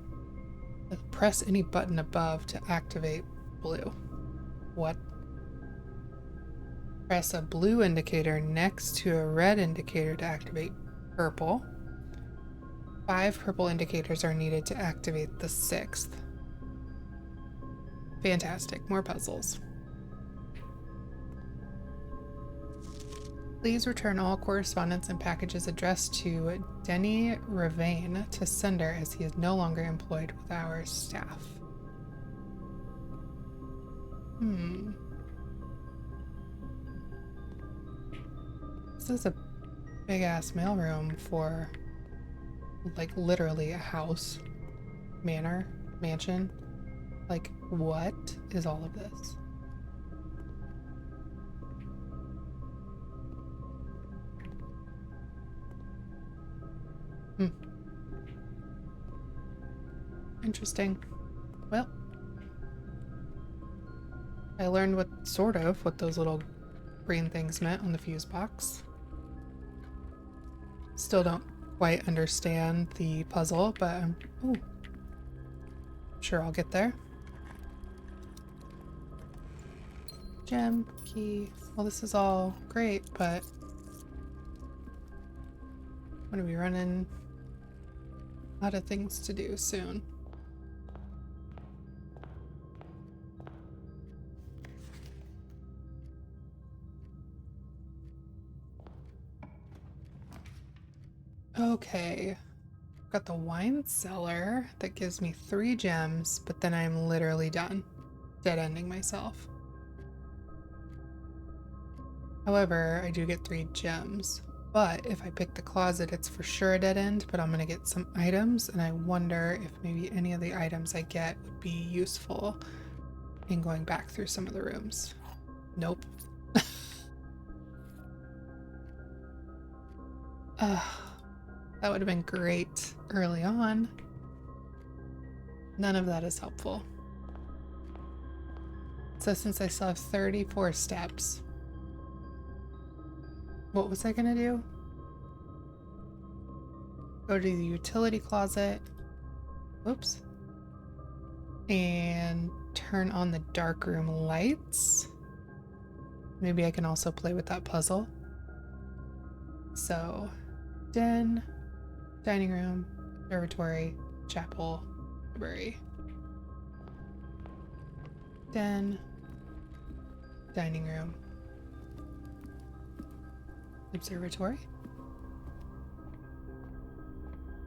Press any button above to activate blue. What? Press a blue indicator next to a red indicator to activate purple. 5 purple indicators are needed to activate the 6th. Fantastic, more puzzles. Please return all correspondence and packages addressed to Denny Ravane to sender as he is no longer employed with our staff. This is a big ass mailroom for like literally a house, mansion. Like, what is all of this? Hmm. Interesting. Well, I learned what those little green things meant on the fuse box. Still don't quite understand the puzzle, but I'm sure I'll get there. Gem, key. Well, this is all great, but I'm gonna be running out of things to do soon. Okay. Got the wine cellar that gives me 3 gems, but then I'm literally done. Dead-ending myself. However, I do get 3 gems. But if I pick the closet, it's for sure a dead end, but I'm gonna get some items, and I wonder if maybe any of the items I get would be useful in going back through some of the rooms. Nope. That would have been great early on. None of that is helpful. So since I still have 34 steps, what was I gonna do? Go to the utility closet. Whoops. And turn on the darkroom lights. Maybe I can also play with that puzzle. So, den, dining room, observatory, chapel, library. Den, dining room, observatory,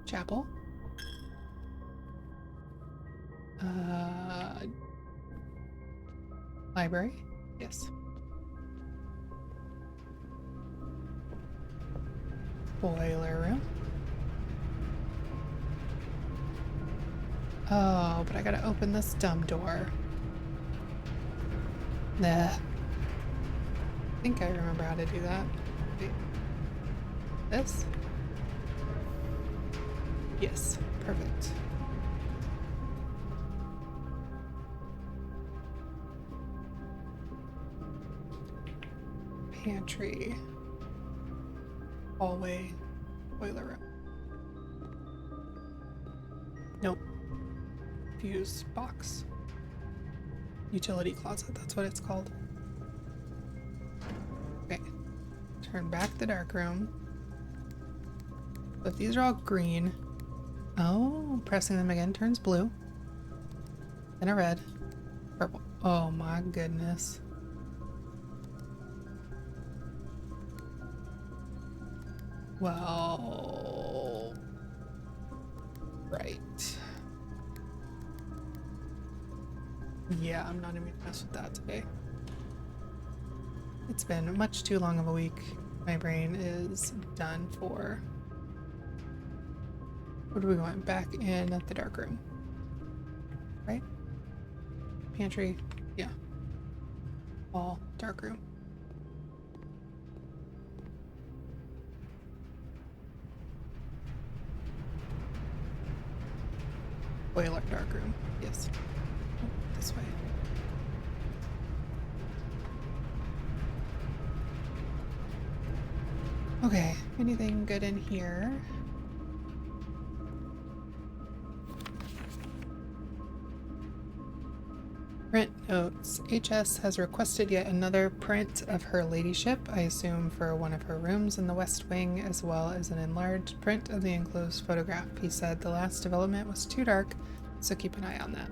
chapel, library, yes. Boiler room. Oh, but I gotta open this dumb door. Nah. I think I remember how to do that. Wait. This? Yes, perfect. Pantry. Hallway. Boiler room. Nope. Fuse box. Utility closet, that's what it's called. Okay. Turn back the dark room. But these are all green. Oh, pressing them again turns blue. Then a red. Purple. Oh my goodness. Well, right. Yeah, I'm not even gonna mess with that today. It's been much too long of a week. My brain is done for. What are we going? Back in the dark room. Right? Pantry. Yeah. All dark room. Boiler dark room. Yes. Oh, this way. Okay, anything good in here? Print notes. HS has requested yet another print of her ladyship, I assume for one of her rooms in the West Wing, as well as an enlarged print of the enclosed photograph. He said the last development was too dark, so keep an eye on that.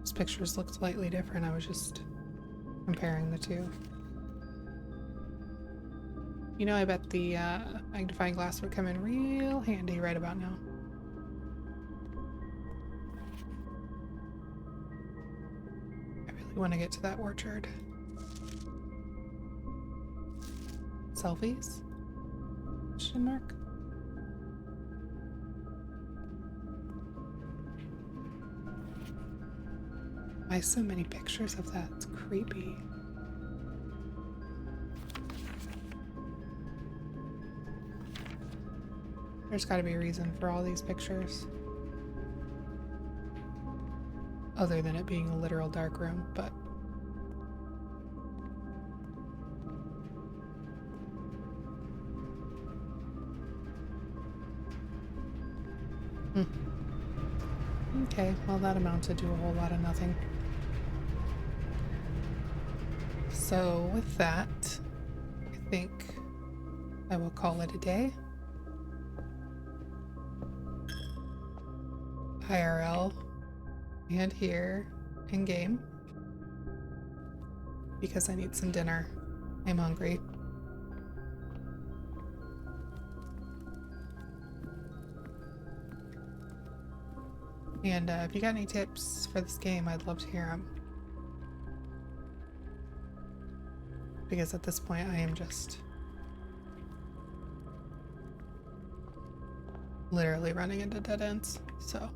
These pictures look slightly different. I was just comparing the two. You know, I bet the magnifying glass would come in real handy right about now. I really want to get to that orchard. Selfies? Question mark? Why so many pictures of that? It's creepy. There's got to be a reason for all these pictures. Other than it being a literal dark room, but... Okay, well that amounted to a whole lot of nothing. So with that, I think I will call it a day. IRL and here in game because I need some dinner. I'm hungry. And if you got any tips for this game, I'd love to hear them. Because at this point, I am just literally running into dead ends, so.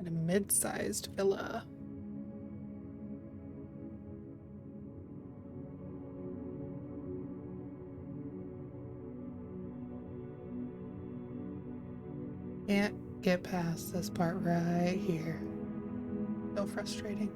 A mid-sized villa. Can't get past this part right here. So frustrating.